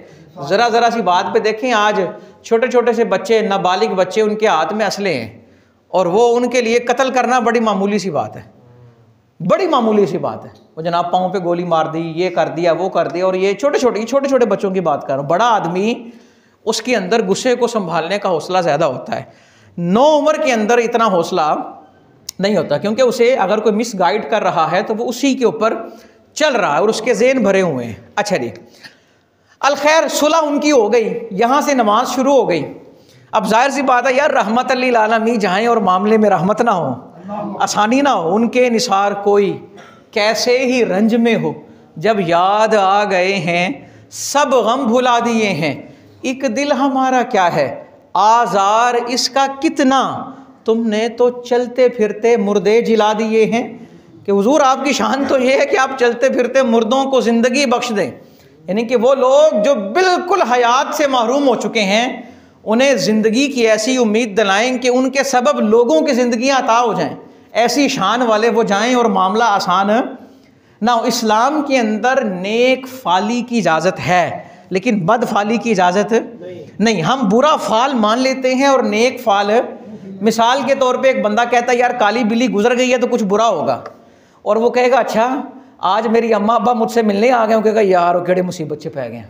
ज़रा सी बात पे देखें, आज छोटे छोटे से बच्चे, नाबालिग बच्चे, उनके हाथ में असले हैं और वो उनके लिए कत्ल करना बड़ी मामूली सी बात है, बड़ी मामूली सी बात है। वो जनाब पाँव पे गोली मार दी, ये कर दिया, वो कर दिया, और ये छोटे छोटे बच्चों की बात कर रहा हूँ। बड़ा आदमी, उसके अंदर गुस्से को संभालने का हौसला ज़्यादा होता है, 9 उम्र के अंदर इतना हौसला नहीं होता, क्योंकि उसे अगर कोई मिस गाइड कर रहा है तो वो उसी के ऊपर चल रहा है और उसके ज़हन भरे हुए हैं। अच्छा जी, अलखैर, सुलह उनकी हो गई, यहाँ से नमाज शुरू हो गई। अब जाहिर सी बात है यार, रहमत लिल आलमीन जाएँ और मामले में रहमत ना हो, आसानी ना हो, उनके निसार कोई कैसे ही रंज में हो, जब याद आ गए हैं सब गम भुला दिए हैं, एक दिल हमारा क्या है, आज़ार इसका कितना, तुमने तो चलते फिरते मुर्दे जिला दिए हैं। कि हुजूर आपकी शान तो ये है कि आप चलते फिरते मुर्दों को ज़िंदगी बख्श दें, यानी कि वो लोग जो बिल्कुल हयात से महरूम हो चुके हैं उन्हें ज़िंदगी की ऐसी उम्मीद दिलाएं कि उनके सबब लोगों की ज़िंदगियाँ अता हो जाएं, ऐसी शान वाले वो जाएं और मामला आसान ना। इस्लाम के अंदर नेक फाली की इजाज़त है, लेकिन बद फाली की इजाज़त नहीं। हम बुरा फाल मान लेते हैं और नेक फाल, मिसाल के तौर पे एक बंदा कहता है यार काली बिल्ली गुजर गई है तो कुछ बुरा होगा, और वो कहेगा अच्छा आज मेरी अम्मा अब्बा मुझसे मिलने आ गए, वो कहेगा यार वो केड़े मुसीबत से पै गए।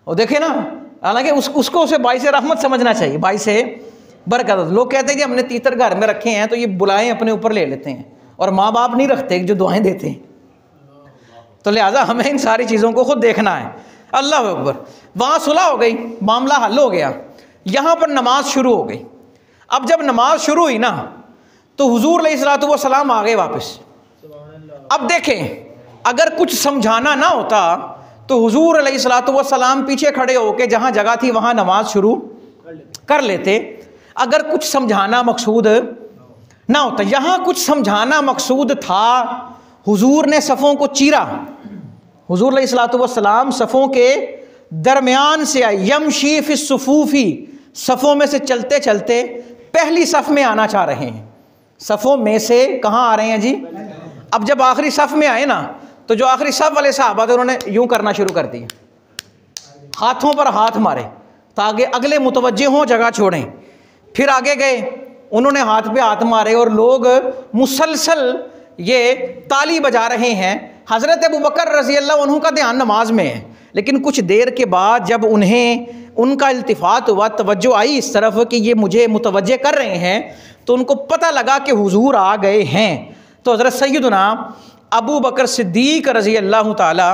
और देखे ना, हालांकि उसको उसे बाई से रहमत समझना चाहिए, बाई से बरकत। लोग कहते हैं कि हमने तीतर घर में रखे हैं तो ये बुलाएं अपने ऊपर ले लेते हैं, और माँ बाप नहीं रखते जो दुआएं देते हैं, तो लिहाजा हमें इन सारी चीज़ों को खुद देखना है। अल्लाह अकबर। वहाँ सुलह हो गई, मामला हल हो गया, यहाँ पर नमाज शुरू हो गई। अब जब नमाज शुरू हुई ना तो हुजूर अलैहिस्सलातु वस्सलाम आ गए वापस। अब देखें, अगर कुछ समझाना ना होता तो हुजूर अलैहिस्सलातु वस्सलाम पीछे खड़े होकर जहाँ जगह थी वहाँ नमाज शुरू कर लेते। अगर कुछ समझाना मकसूद ना होता, यहाँ कुछ समझाना मकसूद था, हुजूर ने सफ़ों को चीरा। हुजूर अलैहिस्सलातु वस्सलाम सफ़ों के दरमियान से आए, यमशी फी सुफूफी, सफ़ों में से चलते चलते पहली सफ़ में आना चाह रहे हैं। सफ़ों में से कहाँ आ रहे हैं जी? अब जब आखिरी सफ़ में आए ना तो जो आखिरी सफ़ वाले साहबा थे उन्होंने यूँ करना शुरू कर दिया, हाथों पर हाथ मारे ताकि अगले मुतवज्जे हों, जगह छोड़ें। फिर आगे गए, उन्होंने हाथ पे हाथ मारे और लोग मुसलसल ये ताली बजा रहे हैं। हज़रत अबू बकर रज़ी अल्लाह अन्हु का ध्यान नमाज में है, लेकिन कुछ देर के बाद जब उन्हें उनका इल्तिफ़ात हुआ, तवज्जो आई इस तरफ कि ये मुझे मुतवज्जे कर रहे हैं, तो उनको पता लगा कि हुजूर आ गए हैं। तो हज़रत सैयदना अबू बकर सिद्दीक़ रज़ी अल्लाह ताला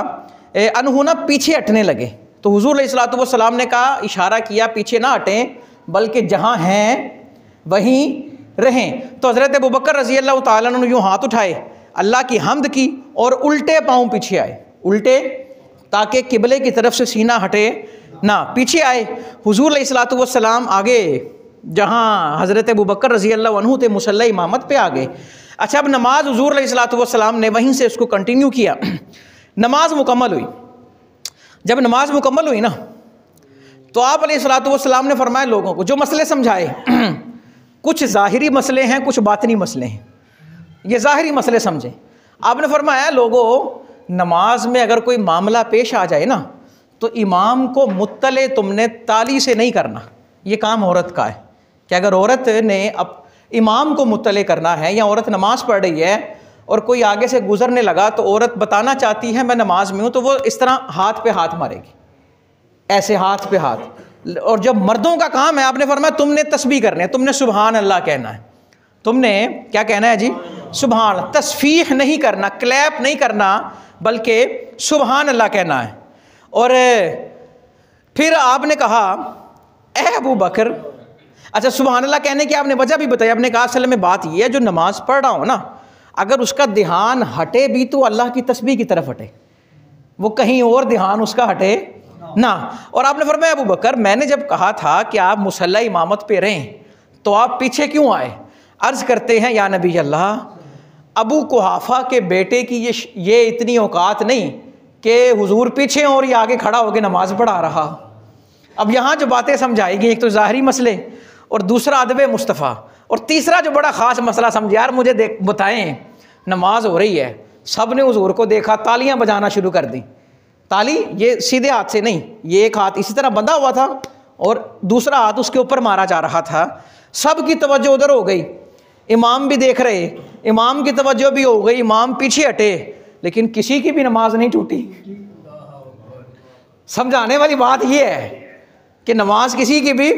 अन्हु ना पीछे हटने लगे। तो हुजूर अलैहिस्सलातु वस्सलाम ने कहा, इशारा किया पीछे ना हटें, बल्कि जहाँ हैं वहीं रहें। तो हज़रत अबू बकर रज़ी अल्लाह ताला ने यूँ हाथ उठाए, अल्लाह की हम्द की और उल्टे पाँव पीछे आए, उल्टे, ताकि किबले की तरफ से सीना हटे ना, पीछे आए। हुजूर अलैहिस्सलातु वस्सलाम आगे जहाँ हज़रत अबू बकर रज़ी अल्लाह अन्हु थे मुसल्ला इमामत पे आ गए। अच्छा, अब नमाज हुजूर अलैहिस्सलातु वस्सलाम ने वहीं से उसको कंटिन्यू किया। नमाज मुकम्मल हुई। जब नमाज मुकम्मल हुई ना, तो आप अलैहिस्सलातु वस्सलाम ने फरमाया लोगों को, जो मसले समझाए कुछ ज़ाहिरी मसले हैं, कुछ बातिनी मसले हैं, ये ज़ाहिरी मसले समझें। आपने फरमाया लोगों, नमाज में अगर कोई मामला पेश आ जाए ना, तो इमाम को मुत्तले तुमने ताली से नहीं करना, ये काम औरत का है। कि अगर औरत ने अब इमाम को मुत्तले करना है, या औरत नमाज़ पढ़ रही है और कोई आगे से गुजरने लगा, तो औरत बताना चाहती है मैं नमाज में हूँ, तो वो इस तरह हाथ पे हाथ मारेगी, ऐसे हाथ पे हाथ। और जब मर्दों का काम है, आपने फरमाया तुमने तस्बीह करनी है, तुमने सुबहान अल्लाह कहना है, तुमने क्या कहना है जी, सुबहान। तस्फीह नहीं करना, क्लैप नहीं करना, बल्कि सुबहान अल्लाह कहना है। और फिर आपने कहा ए अबू बकर, अच्छा सुबहान अल्लाह कहने की आपने वजह भी बताई। आपने कहा असल में बात यह है, जो नमाज पढ़ रहा हो ना, अगर उसका ध्यान हटे भी तो अल्लाह की तस्बीह की तरफ हटे, वो कहीं और ध्यान उसका हटे ना। और आपने फरमाया अबू बकर, मैंने जब कहा था कि आप मुसल्ला इमामत पे रहें, तो आप पीछे क्यों आए? अर्ज़ करते हैं या नबी अल्लाह, अबू कुहाफा के बेटे की ये इतनी औकात नहीं कि हुजूर पीछे और ये आगे खड़ा होकर नमाज पढ़ा रहा। अब यहाँ जो बातें समझाएगी, एक तो ज़ाहिरी मसले, और दूसरा अदब मुस्तफ़ा, और तीसरा जो बड़ा ख़ास मसला समझे। यार मुझे बताएं, नमाज हो रही है, सब ने हुजूर को देखा, तालियां बजाना शुरू कर दी। ताली ये सीधे हाथ से नहीं, ये एक हाथ इसी तरह बंधा हुआ था और दूसरा हाथ उसके ऊपर मारा जा रहा था। सब की तवज्जो उधर हो गई, इमाम भी देख रहे, इमाम की तवज्जो भी हो गई, इमाम पीछे हटे, लेकिन किसी की भी नमाज नहीं टूटी। समझाने वाली बात यह है कि नमाज किसी की भी,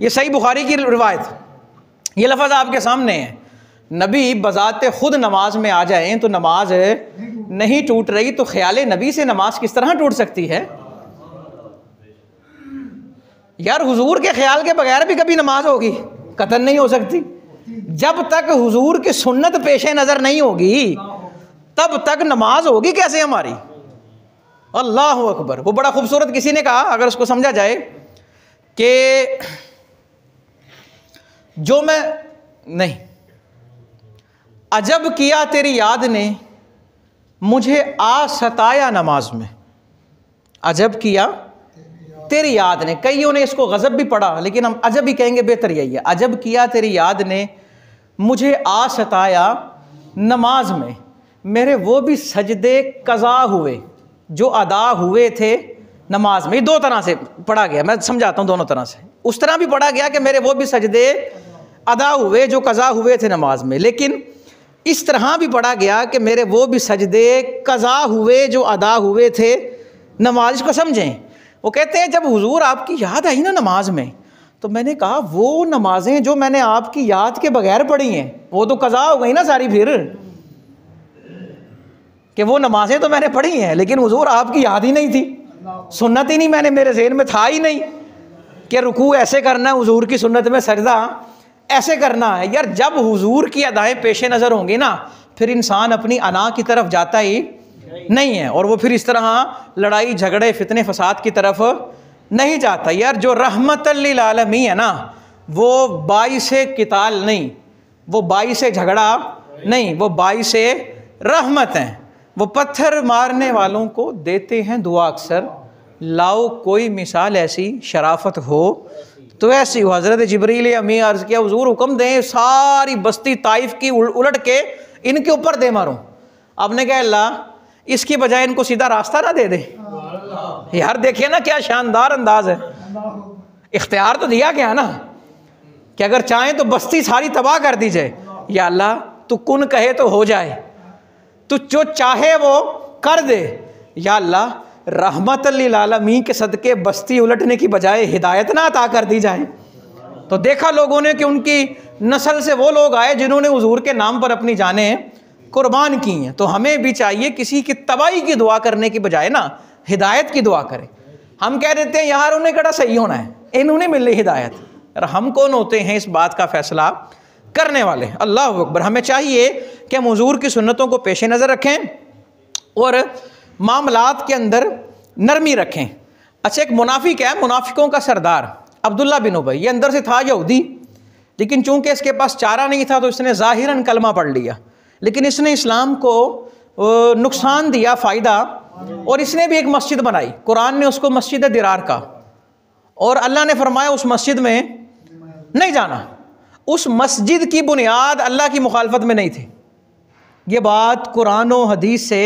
ये सही बुखारी की रिवायत, ये लफ्ज़ आपके सामने है, नबी बजाते खुद नमाज में आ जाएं तो नमाज नहीं टूट रही, तो ख्याल नबी से नमाज किस तरह टूट सकती है? यार हुजूर के ख्याल के बगैर भी कभी नमाज होगी? कतन नहीं हो सकती। जब तक हुजूर की सुन्नत पेशे नज़र नहीं होगी, तब तक नमाज होगी कैसे हमारी? अल्लाह अकबर। वो बड़ा खूबसूरत किसी ने कहा, अगर उसको समझा जाए, कि जो मैं नहीं, अजब किया तेरी याद ने मुझे आ सताया नमाज में। अजब किया तेरी याद ने, कईयों ने इसको गज़ब भी पढ़ा, लेकिन हम अजब ही कहेंगे, बेहतर यही है। अजब किया तेरी याद ने मुझे आ सताया नमाज में, मेरे वो भी सजदे कज़ा हुए जो अदा हुए थे नमाज में। दो तरह से पढ़ा गया, मैं समझाता हूँ दोनों तरह से। उस तरह भी पढ़ा गया कि मेरे वो भी सजदे अदा हुए जो कज़ा हुए थे नमाज में, लेकिन इस तरह भी पढ़ा गया कि मेरे वो भी सजदे कज़ा हुए जो अदा हुए थे नमाज को। समझें, वो कहते हैं जब हुजूर आपकी याद आई ना नमाज में, तो मैंने कहा वो नमाजें जो मैंने आपकी याद के बगैर पढ़ी हैं, वो तो कज़ा हो गई ना सारी, फिर कि वो नमाजें तो मैंने पढ़ी हैं, लेकिन हुजूर आपकी याद ही नहीं थी, सुन्नत ही नहीं, मैंने मेरे ज़हन में था ही नहीं कि रुकू ऐसे करना है, हुजूर की सुन्नत में सजदा ऐसे करना है। यार जब हुजूर की अदाएँ पेश नज़र होंगी ना, फिर इंसान अपनी अना की तरफ जाता ही नहीं है, और वो फिर इस तरह लड़ाई झगड़े फितने फसाद की तरफ नहीं जाता। यार जो रहमतल लिल आलमीन है ना, वो बाइसे किताल नहीं, वो बाइसे झगड़ा नहीं, वो बाइसे रहमत हैं। वो पत्थर मारने वालों को देते हैं दुआ अक्सर, लाओ कोई मिसाल ऐसी शराफत हो तो ऐसी हो। हज़रत जिब्रील अमी अर्ज़ किया, हुजूर हुक्म दें सारी बस्ती ताइफ की उलट के इनके ऊपर दे मारूं। आपने कहा अल्लाह, इसकी बजाय इनको सीधा रास्ता ना दे दे। यार देखिए ना क्या शानदार अंदाज है। इख्तियार तो दिया गया ना कि अगर चाहें तो बस्ती सारी तबाह कर दी जाए। या अल्लाह तू कुन कहे तो हो जाए, तू जो चाहे वो कर दे। या अल्लाह रहमत लिल आलमीन के सदके बस्ती उलटने की बजाय हिदायत ना अता कर दी जाए। तो देखा लोगों ने कि उनकी नस्ल से वो लोग आए जिन्होंने हुजूर के नाम पर अपनी जानें कुर्बान की हैं। तो हमें भी चाहिए किसी की तबाही की दुआ करने की बजाय ना हिदायत की दुआ करें। हम कह देते हैं यार उन्हें कड़ा सही होना है, इन्होंने मिल रही हिदायत, और हम कौन होते हैं इस बात का फैसला करने वाले। अल्लाह अकबर। हमें चाहिए कि हम हुजूर की सुन्नतों को पेश नज़र रखें और मामलात के अंदर नरमी रखें। अच्छा, एक मुनाफिक है, मुनाफिकों का सरदार अब्दुल्ला बिन उबई, ये अंदर से था यहूदी, लेकिन चूंकि इसके पास चारा नहीं था तो इसने ज़ाहिरन कलमा पढ़ लिया, लेकिन इसने इस्लाम को नुकसान दिया, फ़ायदा, और इसने भी एक मस्जिद बनाई। कुरान ने उसको मस्जिद दिरार का, और अल्लाह ने फरमाया उस मस्जिद में नहीं जाना। उस मस्जिद की बुनियाद अल्लाह की मुखालफत में नहीं थी। ये बात कुरान और हदीस से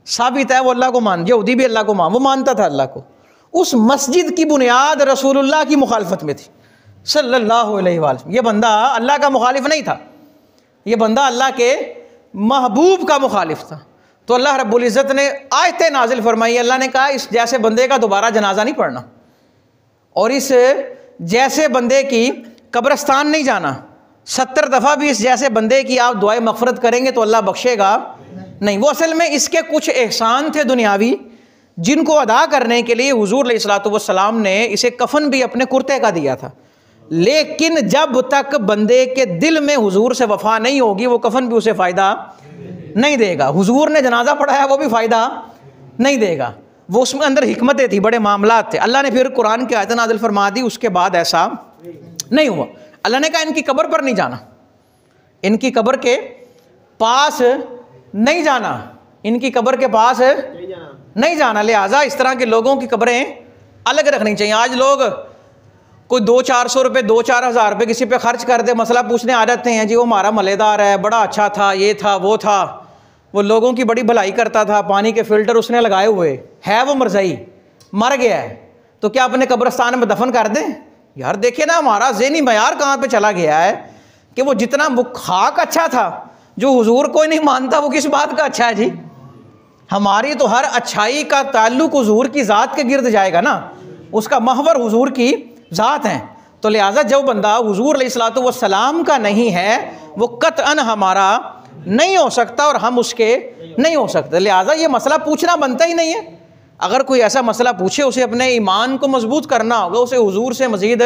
साबित है। वो अल्लाह को मान, यहूदी भी अल्लाह को मान, वो मानता था अल्लाह को। उस मस्जिद की बुनियाद रसूलुल्लाह की मुखालफत में थी सल्लल्लाहु अलैहि वसल्लम। ये बंदा अल्लाह का मुखालिफ नहीं था, ये बंदा अल्लाह के महबूब का मुखालिफ था। तो अल्लाह रब्बुल इज़्ज़त ने आयतें नाजिल फरमाई। अल्लाह ने कहा इस जैसे बंदे का दोबारा जनाजा नहीं पढ़ना, और इस जैसे बंदे की कब्रस्तान नहीं जाना। 70 दफ़ा भी इस जैसे बंदे की आप दुआए मग़फ़िरत करेंगे तो अल्लाह बख्शेगा नहीं। वो असल में इसके कुछ एहसान थे दुनियावी, जिनको अदा करने के लिए हुजूर अलैहिस्सलातु वस्सलाम ने इसे कफन भी अपने कुर्ते का दिया था। लेकिन जब तक बंदे के दिल में हुजूर से वफा नहीं होगी, वो कफन भी उसे फ़ायदा नहीं देगा। हुजूर ने जनाजा पढ़ाया, वो भी फ़ायदा नहीं देगा। वो उसमें अंदर हिकमतें थी, बड़े मामलात थे। अल्लाह ने फिर कुरान की आयत नाज़िल फरमा दी। उसके बाद ऐसा नहीं हुआ। अल्लाह ने कहा इनकी कब्र पर नहीं जाना, इनकी कब्र के पास नहीं जाना, इनकी कब्र के पास नहीं जाना। लिहाजा इस तरह के लोगों की कब्रें अलग रखनी चाहिए। आज लोग कोई 200-400 रुपये, 2-4 हज़ार रुपये किसी पे खर्च कर दे, मसला पूछने आ जाते हैं, जी वो हमारा मलेदार है, बड़ा अच्छा था, ये था वो था, वो लोगों की बड़ी भलाई करता था, पानी के फ़िल्टर उसने लगाए हुए है, वो मरज़ई मर गया है, तो क्या अपने कब्रस्तान में दफन कर दें? यार देखिए ना, हमारा ज़हनी मयार कहाँ पे चला गया है कि वो जितना खाक अच्छा था, जो हुजूर कोई नहीं मानता, वो किस बात का अच्छा है जी? हमारी तो हर अच्छाई का ताल्लुक हुजूर की ज़ात के गिर्द जाएगा ना, उसका महवर हुजूर की ज़ात है। तो लिहाजा जो बंदा हुजूर अलैहिस्सलातु वस्सलाम का नहीं है, वो कतअन हमारा नहीं हो सकता और हम उसके नहीं हो सकते। लिहाजा ये मसला पूछना बनता ही नहीं है। अगर कोई ऐसा मसला पूछे, उसे अपने ईमान को मजबूत करना होगा, उसे हुजूर से मज़ीद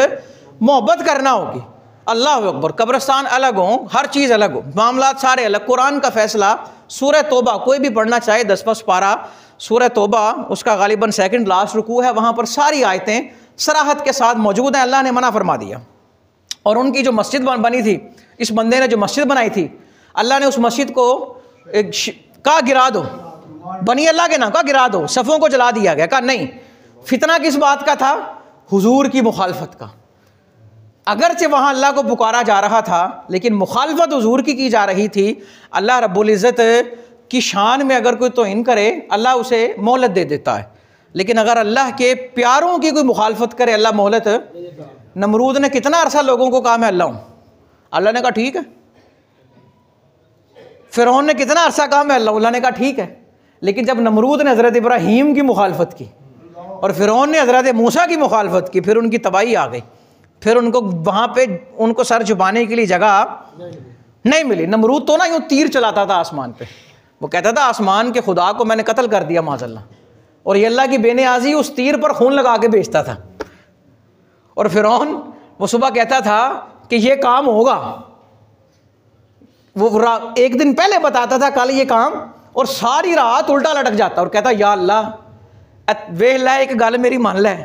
मोहब्बत करना होगी। अल्लाह अकबर। कब्रस्तान अलग हो, हर चीज़ अलग हो, मामलात सारे अलग। कुरान का फ़ैसला सूरह तौबा कोई भी पढ़ना चाहे, 10वां पारा सूरह तौबा, उसका गालिबन सेकंड लास्ट रुकू है, वहाँ पर सारी आयतें सराहत के साथ मौजूद हैं। अल्लाह ने मना फरमा दिया। और उनकी जो मस्जिद बनी थी, इस बंदे ने जो मस्जिद बनाई थी, अल्लाह ने उस मस्जिद को कहा गिरा दो, बनी अल्लाह के नाम का गिरा दो, सफ़ों को जला दिया गया। कहा नहीं। फितना किस बात का था? हुजूर की मुखालफत का। अगरचे वहाँ अल्लाह को पुकारा जा रहा था, लेकिन मुखालफत हुजूर की जा रही थी। अल्लाह रब्बुल इज़्ज़त की शान में अगर कोई तौहीन करे, अल्लाह उसे मोहलत दे देता है। लेकिन अगर अल्लाह के प्यारों की कोई मुखालफत करे, अल्लाह मोहलत। नमरूद ने कितना अरसा लोगों को कहा मैं अल्लाह हूँ, अल्लाह ने कहा ठीक है। फ़िरौन ने कितना अरसा कहा मैं अल्लाह, अल्लाह ने कहा ठीक है। लेकिन जब नमरूद ने हज़रत इब्राहीम की मुखालफत की और फ़िरौन ने हज़रत मूसा की मुखालफत की, फिर उनकी तबाही आ गई। फिर उनको वहाँ पे उनको सर छुपाने के लिए जगह नहीं मिली। नमरूद तो ना यूँ तीर चलाता था आसमान पे, वो कहता था आसमान के खुदा को मैंने कत्ल कर दिया माज़अल्लाह, और ये अल्लाह की बेनियाजी उस तीर पर खून लगा के बेचता था। और फ़िरौन वो सुबह कहता था कि ये काम होगा, वो एक दिन पहले बताता था कल ये काम, और सारी रात उल्टा लटक जाता और कहता या अल्लाह वेख लै एक गल मेरी मान लै,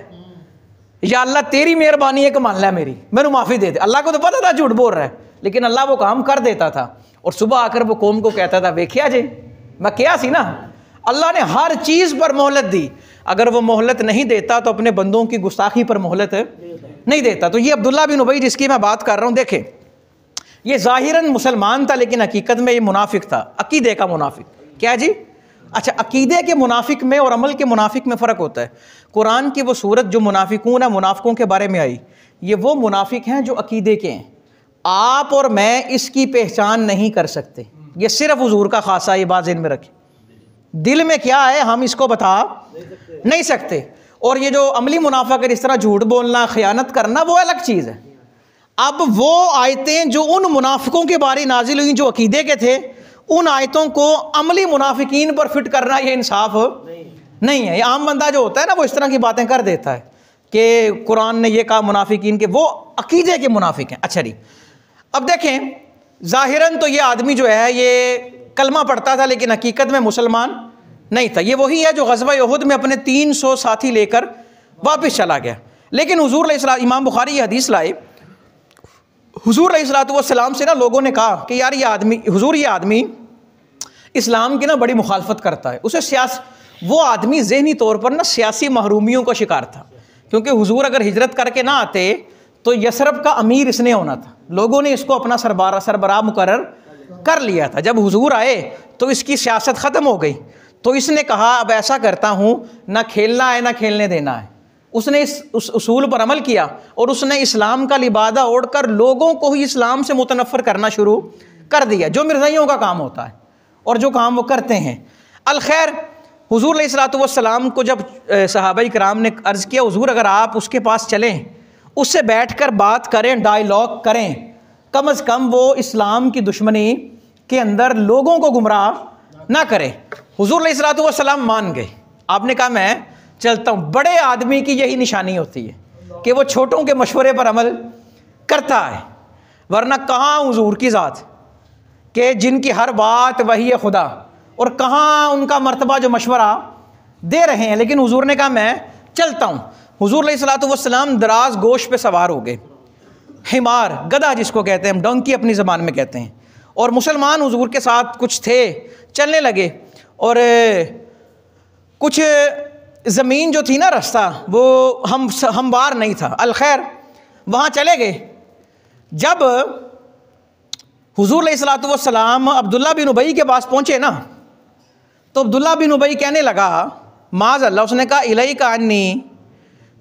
या अल्लाह तेरी मेहरबानी एक मान लै मेरी, मैनू माफ़ी दे दे। अल्लाह को तो पता था झूठ बोल रहा है, लेकिन अल्लाह वो काम कर देता था। और सुबह आकर वो कौम को कहता था वेख्या जे मैं क्या सी ना, अल्लाह ने हर चीज़ पर मोहलत दी। अगर वो मोहलत नहीं देता तो अपने बंदों की गुस्ताखी पर मोहलत नहीं देता। तो ये अब्दुल्ला बिन उबई जिसकी मैं बात कर रहा हूँ, देखें ये ज़ाहिरन मुसलमान था, लेकिन हकीकत में ये मुनाफिक था, अकीदे का मुनाफिक। क्या जी? अच्छा, अकीदे के मुनाफिक में और अमल के मुनाफिक में फ़र्क होता है। कुरान की वो सूरत जो मुनाफिकून है, मुनाफिकों के बारे में आई, ये वो मुनाफिक हैं जो अकीदे के हैं। आप और मैं इसकी पहचान नहीं कर सकते, ये सिर्फ हुजूर का खासा, ये बात ज़हन में रखें। दिल में क्या है हम इसको बता नहीं सकते। और ये जो अमली मुनाफिक इस तरह झूठ बोलना, खयानत करना, वो अलग चीज़ है। अब वो आयतें जो उन मुनाफिकों के बारे नाजिल हुई जो अकीदे के थे, उन आयतों को अमली मुनाफिकीन पर फिट करना ये इंसाफ नहीं है। ये आम बंदा जो होता है ना, वो इस तरह की बातें कर देता है कि कुरान ने ये कहा मुनाफिकीन के, वो अकीदे के मुनाफिक हैं। अच्छा जी, अब देखें, ज़ाहिरन तो ये आदमी जो है ये कलमा पढ़ता था, लेकिन हकीकत में मुसलमान नहीं था। ये वही है जो ग़ज़वा उहुद में अपने 300 साथी लेकर वापस चला गया। लेकिन हुज़ूर अलैहिस्सलाम, इमाम बुखारी ये हदीस लाए, हुज़ूर अलैहिस्सलाम से ना लोगों ने कहा कि यार ये आदमी इस्लाम की ना बड़ी मुखालफत करता है। उसे वो आदमी ज़हनी तौर पर ना सियासी महरूमियों का शिकार था, क्योंकि हुज़ूर अगर हिजरत करके ना आते तो यसरब का अमीर इसने होना था। लोगों ने इसको अपना सरबराह मुकर्रर कर लिया था। जब हुज़ूर आए तो इसकी सियासत ख़त्म हो गई, तो इसने कहा अब ऐसा करता हूँ, ना खेलना है ना खेलने देना है। उसने उस उसूल पर अमल किया और उसने इस्लाम का लिबादा ओढ़कर लोगों को ही इस्लाम से मुतनफ़र करना शुरू कर दिया, जो मिर्ज़ाइयों का काम होता है और जो काम वो करते हैं। अलखैर, हुज़ूर अलैहिस्सलाम को जब सहाबाई कराम ने अर्ज़ किया, हुज़ूर अगर आप उसके पास चलें, उससे बैठकर बात करें, डायलॉग करें, कम अज़ कम वो इस्लाम की दुश्मनी के अंदर लोगों को गुमराह ना करे। हुज़ूर अलैहिस्सलाम मान गए। आपने कहा मैं चलता हूँ। बड़े आदमी की यही निशानी होती है कि वो छोटों के मशवरे पर अमल करता है, वरना कहाँ हुज़ूर की ज़ात कि जिनकी हर बात वही है खुदा, और कहाँ उनका मर्तबा जो मशवरा दे रहे हैं। लेकिन हुज़ूर ने कहा मैं चलता हूँ। हुज़ूर अलैहिस्सलाम दराज गोश पे सवार हो गए, हिमार, गधा जिसको कहते हैं हम, डोंकी अपनी ज़बान में कहते हैं, और मुसलमान हुज़ूर के साथ कुछ थे, चलने लगे। और कुछ ज़मीन जो थी ना, रास्ता वो हमवार नहीं था। अलखैर, वहाँ चले गए। जब हुज़ूर अलैहिस्सलाम अब्दुल्ला बिन उबई के पास पहुँचे ना, तो अब्दुल्ला बिन उबई कहने लगा माज़ अल्लाह, उसने कहा इलैका अन्नी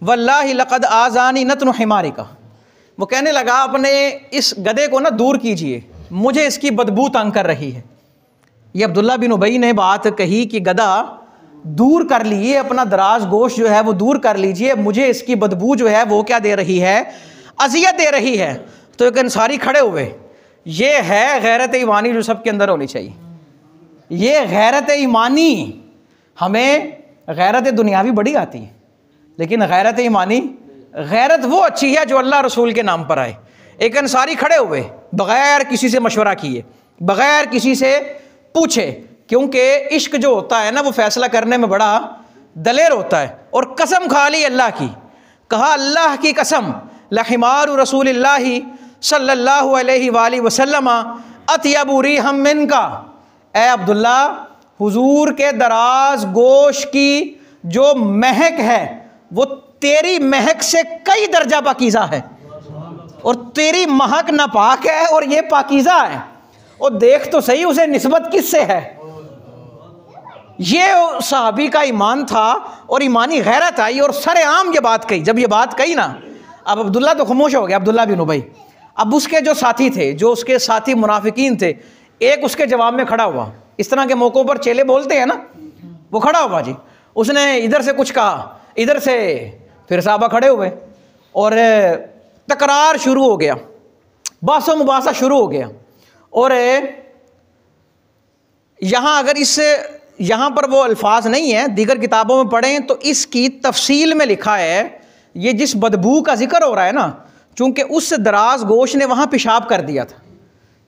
वल्लाहि लक़द आज़ानी नतनु हिमारिका। वो कहने लगा अपने इस गधे को ना दूर कीजिए, मुझे इसकी बदबू तंग कर रही है। ये अब्दुल्ला बिन उबई ने बात कही कि गधा दूर कर लिए, अपना दराज गोश जो है वो दूर कर लीजिए, मुझे इसकी बदबू जो है वो क्या दे रही है, अजियत दे रही है। तो एक अंसारी खड़े हुए। ये है गैरत ईमानी जो सबके अंदर होनी चाहिए। ये गैरत ईमानी, हमें गैरत दुनियावी बड़ी आती है, लेकिन गैरत ईमानी, गैरत वो अच्छी है जो अल्लाह रसूल के नाम पर आए। एक अंसारी खड़े हुए, बग़ैर किसी से मशवरा किए, बग़ैर किसी से पूछे, क्योंकि इश्क जो होता है ना वो फ़ैसला करने में बड़ा दलेर होता है। और कसम खा ली अल्लाह की, कहा अल्लाह की कसम, लहिमारु रसूलिल्लाहि सल्लल्लाहु अलैहि वसल्लम अत्यबु रिहम मिनका। ए अब्दुल्ला, हुजूर के दराज गोश की जो महक है वो तेरी महक से कई दर्जा पाकीज़ा है, और तेरी महक नापाक है और ये पाकीज़ा है। और देख तो सही उसे निस्बत किससे है। ये सहाबी का ईमान था और ईमानी गैरत आई और सरेआम ये बात कही। जब ये बात कही ना, अब अब्दुल्ला तो खामोश हो गया, अब्दुल्ला बिन उबई। अब उसके जो साथी थे, जो उसके साथी मुनाफिकीन थे, एक उसके जवाब में खड़ा हुआ। इस तरह के मौक़ों पर चेले बोलते हैं ना, वो खड़ा हुआ जी। उसने इधर से कुछ कहा, इधर से फिर साहबा खड़े हुए और तकरार शुरू हो गया, बासो मुबासा शुरू हो गया। और यहाँ अगर यहाँ पर वो अल्फाज नहीं है, दीगर किताबों में पढ़ें तो इसकी तफसील में लिखा है, ये जिस बदबू का जिक्र हो रहा है ना, चूँकि उस दराज गोश ने वहाँ पेशाब कर दिया था,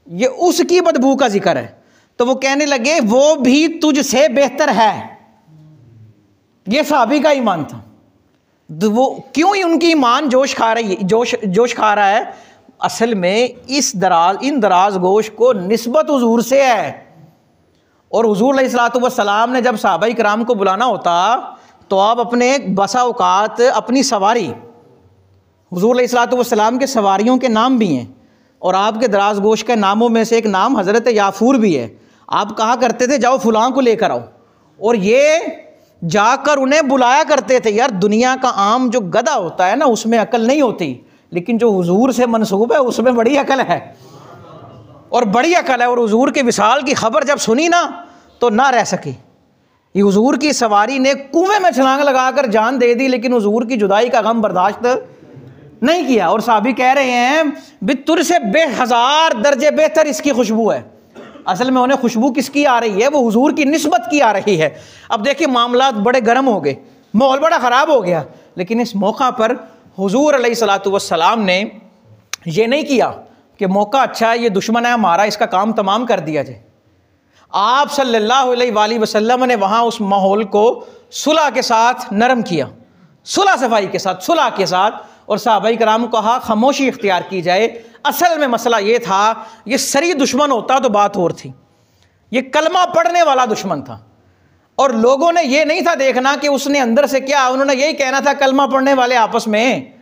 ये उसकी बदबू का जिक्र है। तो वो कहने लगे वो भी तुझसे बेहतर है। ये सहाबी का ईमान था। वो क्यों ही उनकी ईमान जोश खा रहा है, असल में इन दराज गोश को निस्बत हुजूर से है। और हुजूर अलैहिस्सलाम ने जब सहाबा इकराम को बुलाना होता तो आप अपने बसा औकात अपनी सवारी, हुजूर अलैहिस्सलाम के सवारियों के नाम भी हैं, और आपके दराज गोश के नामों में से एक नाम हज़रत याफूर भी है। आप कहा करते थे जाओ फलां को लेकर आओ, और ये जाकर उन्हें बुलाया करते थे। यार दुनिया का आम जो गधा होता है ना, उसमें अकल नहीं होती, लेकिन जो हुजूर से मनसूब है उसमें बड़ी अकल है, और बड़ी अकल है। और हुजूर के विसाल की खबर जब सुनी ना तो ना रह सकी, ये हुजूर की सवारी ने कुएं में छलांग लगाकर जान दे दी, लेकिन हुजूर की जुदाई का गम बर्दाश्त नहीं किया। और साहबी कह रहे हैं भी तुझसे 1000 दर्जे बेहतर इसकी खुशबू है। असल में उन्हें खुशबू किसकी आ रही है? वो हुजूर की निस्बत की आ रही है। अब देखिए मामलात बड़े गर्म हो गए, माहौल बड़ा ख़राब हो गया, लेकिन इस मौका पर हुजूर अलैहिस्सलातु वस्सलाम ने ये नहीं किया कि मौका अच्छा है, ये दुश्मन है हमारा, इसका काम तमाम कर दिया जाए। आप सल्लल्लाहु अलैहि वसल्लम ने वहाँ उस माहौल को सुलह के साथ नरम किया, सुलह सफाई के साथ, सुलह के साथ, और सहाबाई कराम को कहा खामोशी इख्तियार की जाए। असल में मसला ये था, ये सरी दुश्मन होता तो बात और थी, ये कलमा पढ़ने वाला दुश्मन था, और लोगों ने ये नहीं था देखना कि उसने अंदर से क्या, उन्होंने यही कहना था कलमा पढ़ने वाले आपस में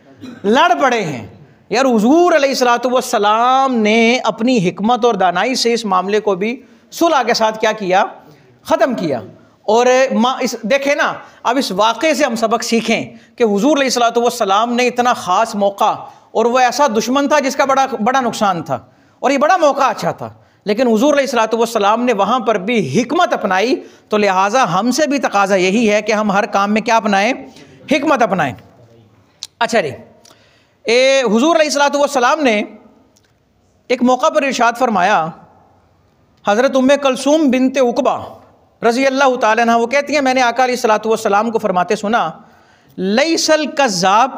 लड़ पड़े हैं। यार हुजूर अलैहिस्सलातु वस्सलाम ने अपनी हिकमत और दानाई से इस मामले को भी सुलह के साथ क्या किया, ख़त्म किया। और इस देखें ना, अब इस वाक़े से हम सबक सीखें कि हुजूर अलैहिस्सलातु वस्सलाम ने इतना ख़ास मौका, और वह ऐसा दुश्मन था जिसका बड़ा नुकसान था, और ये बड़ा मौका अच्छा था, लेकिन हुजूर अलैहिस्सलातु वस्सलाम ने वहाँ पर भी हिकमत अपनाई। तो लिहाजा हमसे भी तकाजा यही है कि हम हर काम में क्या अपनाएं, हिकमत अपनाएं। अच्छा जी, हुजूर अलैहिस्सलातु वस्सलाम ने एक मौका पर इरशाद फरमाया, हज़रत उम्मे कलसूम बिनते उक़बा रज़ी अल्लाह ताला अन्हा वो कहती हैं मैंने आका अलैहिस्सलातु वस्सलाम को फरमाते सुना, लैसल कज़्ज़ाब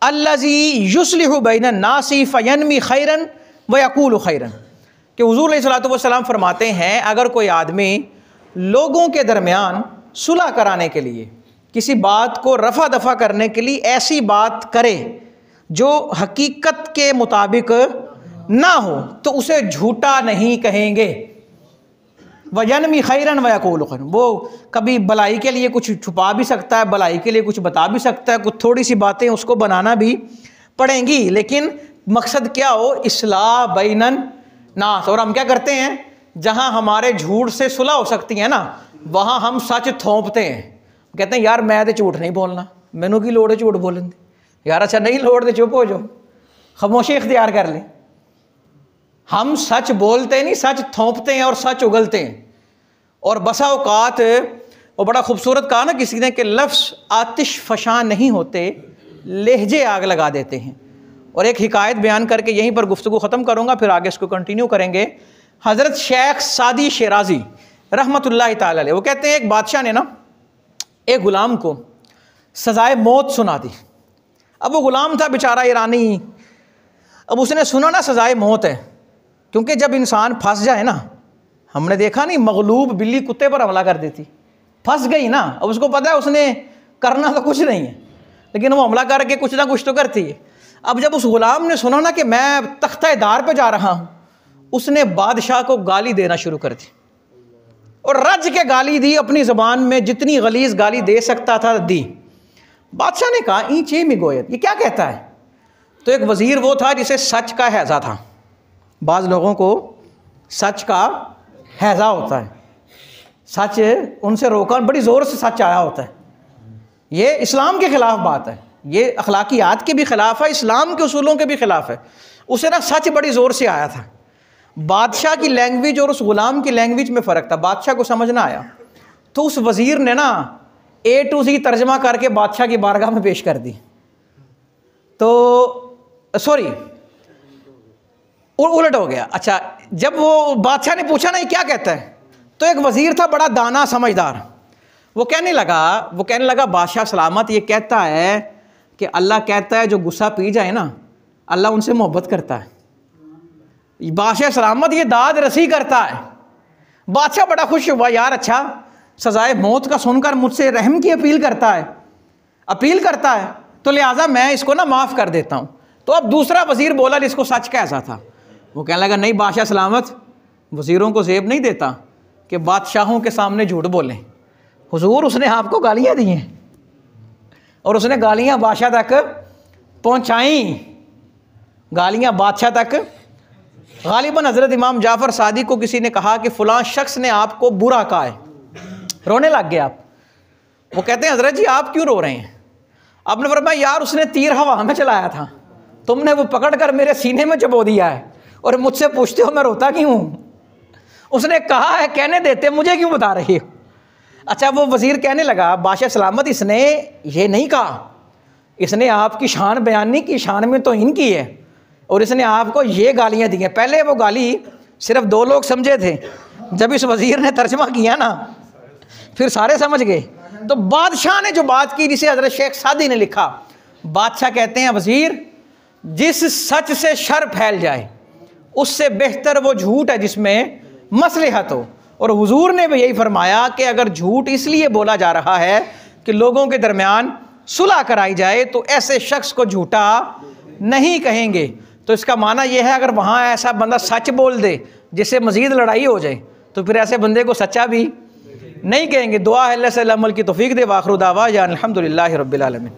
अल्लज़ी युस्लिहु बैनन नासी फ़यनमी खैरन व यक़ूलु खैरन, कि हुज़ूर अलैहिस्सलातु वस्सलाम फरमाते हैं अगर कोई आदमी लोगों के दरमियान सुलह कराने के लिए, किसी बात को रफ़ा दफ़ा करने के लिए ऐसी बात करे जो हकीकत के मुताबिक ना हो, तो उसे झूठा नहीं कहेंगे। वयनमी खैरन व यक़ूलु खैरन, वो कभी भलाई के लिए कुछ छुपा भी सकता है, भलाई के लिए कुछ बता भी सकता है, कुछ थोड़ी सी बातें उसको बनाना भी पड़ेंगी, लेकिन मकसद क्या हो, इस्लाह बैनन नास। और हम क्या करते हैं, जहाँ हमारे झूठ से सुलह हो सकती है ना, वहाँ हम सच थोपते हैं, कहते हैं यार मैं तो झूठ नहीं बोलना, मैनू की लोड़ है झूठ बोलन दी, यार अच्छा नहीं लोड़ तो चुप हो जाओ, खामोशी इख्तियार कर ले। हम सच बोलते नहीं, सच थोपते हैं और सच उगलते हैं। और बसा औकात वो बड़ा खूबसूरत कहा ना किसी ने कि लफ्ज़ आतिश फशां नहीं होते, लहजे आग लगा देते हैं। और एक हिकायत बयान करके यहीं पर गुफ्तगू ख़त्म करूँगा, फिर आगे इसको कंटिन्यू करेंगे। हज़रत शेख सादी शिराजी रहमतुल्लाहि ताला अलैह वो कहते हैं एक बादशाह ने ना एक ग़ुलाम को सज़ाए मौत सुना दी। अब वो ग़ुलाम था बेचारा ईरानी, अब उसने सुना ना सज़ाए मौत है, क्योंकि जब इंसान फंस जाए ना, हमने देखा नहीं मगलूब बिल्ली कुत्ते पर हमला कर देती, फंस गई ना, अब उसको पता है उसने करना तो कुछ नहीं है, लेकिन वो हमला करके कुछ ना कुछ तो करती है। अब जब उस ग़ुलाम ने सुना ना कि मैं तख्ता दार पे जा रहा हूँ, उसने बादशाह को गाली देना शुरू कर दी, और रज के गाली दी, अपनी ज़बान में जितनी गलीज़ गाली दे सकता था दी। बादशाह ने कहा ई चे मिगोयत, ये क्या कहता है? तो एक वज़ीर वो था जिसे सच का हैज़ा था, बाज़ लोगों को सच का हैज़ा होता है, सच उनसे रोका, बड़ी ज़ोर से सच आया होता है। ये इस्लाम के ख़िलाफ़ बात है, ये अखलाकियात के भी ख़िलाफ़ है, इस्लाम के उसूलों के भी ख़िलाफ़ है। उसे ना सच बड़ी ज़ोर से आया था। बादशाह की लैंग्वेज और उस ग़ुलाम की लैंग्वेज में फ़र्क था, बादशाह को समझ ना आया, तो उस वज़ीर ने ना A to Z तर्जमा करके बादशाह की बारगाह में पेश कर दी। तो सॉरी उलट हो गया। अच्छा, जब वो बादशाह ने पूछा ना ये क्या कहता है, तो एक वज़ीर था बड़ा दाना समझदार, वो कहने लगा बादशाह सलामत, ये कहता है कि अल्लाह कहता है जो गुस्सा पी जाए ना, अल्लाह उनसे मोहब्बत करता है। बादशाह सलामत ये दाद रसी करता है। बादशाह बड़ा खुश हुआ, यार अच्छा सजाए मौत का सुनकर मुझसे रहम की अपील करता है, तो लिहाजा मैं इसको ना माफ़ कर देता हूँ। तो अब दूसरा वज़ीर बोला जिसको सच कैसा था, वो कहने लगा नहीं बादशाह सलामत, वज़ीरों को ज़ेब नहीं देता कि बादशाहों के सामने झूठ बोलें। हुजूर उसने आपको गालियाँ दी हैं, और उसने गालियाँ बादशाह तक पहुँचाई, गालियाँ बादशाह तक। गालिबन हज़रत इमाम जाफ़र सादिक को किसी ने कहा कि फ़लाँ शख्स ने आपको बुरा कहा है, रोने लग गए आप। वो कहते हैं हज़रत जी आप क्यों रो रहे हैं? आपने फरमाया यार उसने तीर हवा में चलाया था, तुमने वो पकड़ कर मेरे सीने में चबो दिया है, और मुझसे पूछते हो मैं रोता क्यों हूँ? उसने कहा है कहने देते, मुझे क्यों बता रही हो? अच्छा, वो वज़ीर कहने लगा, बादशाह सलामत इसने ये नहीं कहा, इसने आपकी शान बयान नहीं की, शान में तो इनकी है, और इसने आपको ये गालियाँ दी हैं। पहले वो गाली सिर्फ 2 लोग समझे थे, जब इस वज़ीर ने तर्जमा किया ना फिर सारे समझ गए। तो बादशाह ने जो बात की, जिसे हज़रत शेख सादी ने लिखा, बादशाह कहते हैं वज़ीर, जिस सच से शर फैल जाए उससे बेहतर वो झूठ है जिसमें मसलहत हो। और हुजूर ने भी यही फरमाया कि अगर झूठ इसलिए बोला जा रहा है कि लोगों के दरमियान सुलह कराई जाए तो ऐसे शख्स को झूठा नहीं कहेंगे। तो इसका माना यह है, अगर वहाँ ऐसा बंदा सच बोल दे जिससे मज़ीद लड़ाई हो जाए तो फिर ऐसे बंदे को सच्चा भी नहीं कहेंगे। दुआ अल्लाह से अमल की तौफीक दे। वाखिर दावा या अल्हम्दुलिल्लाहि रब्बिल आलमीन।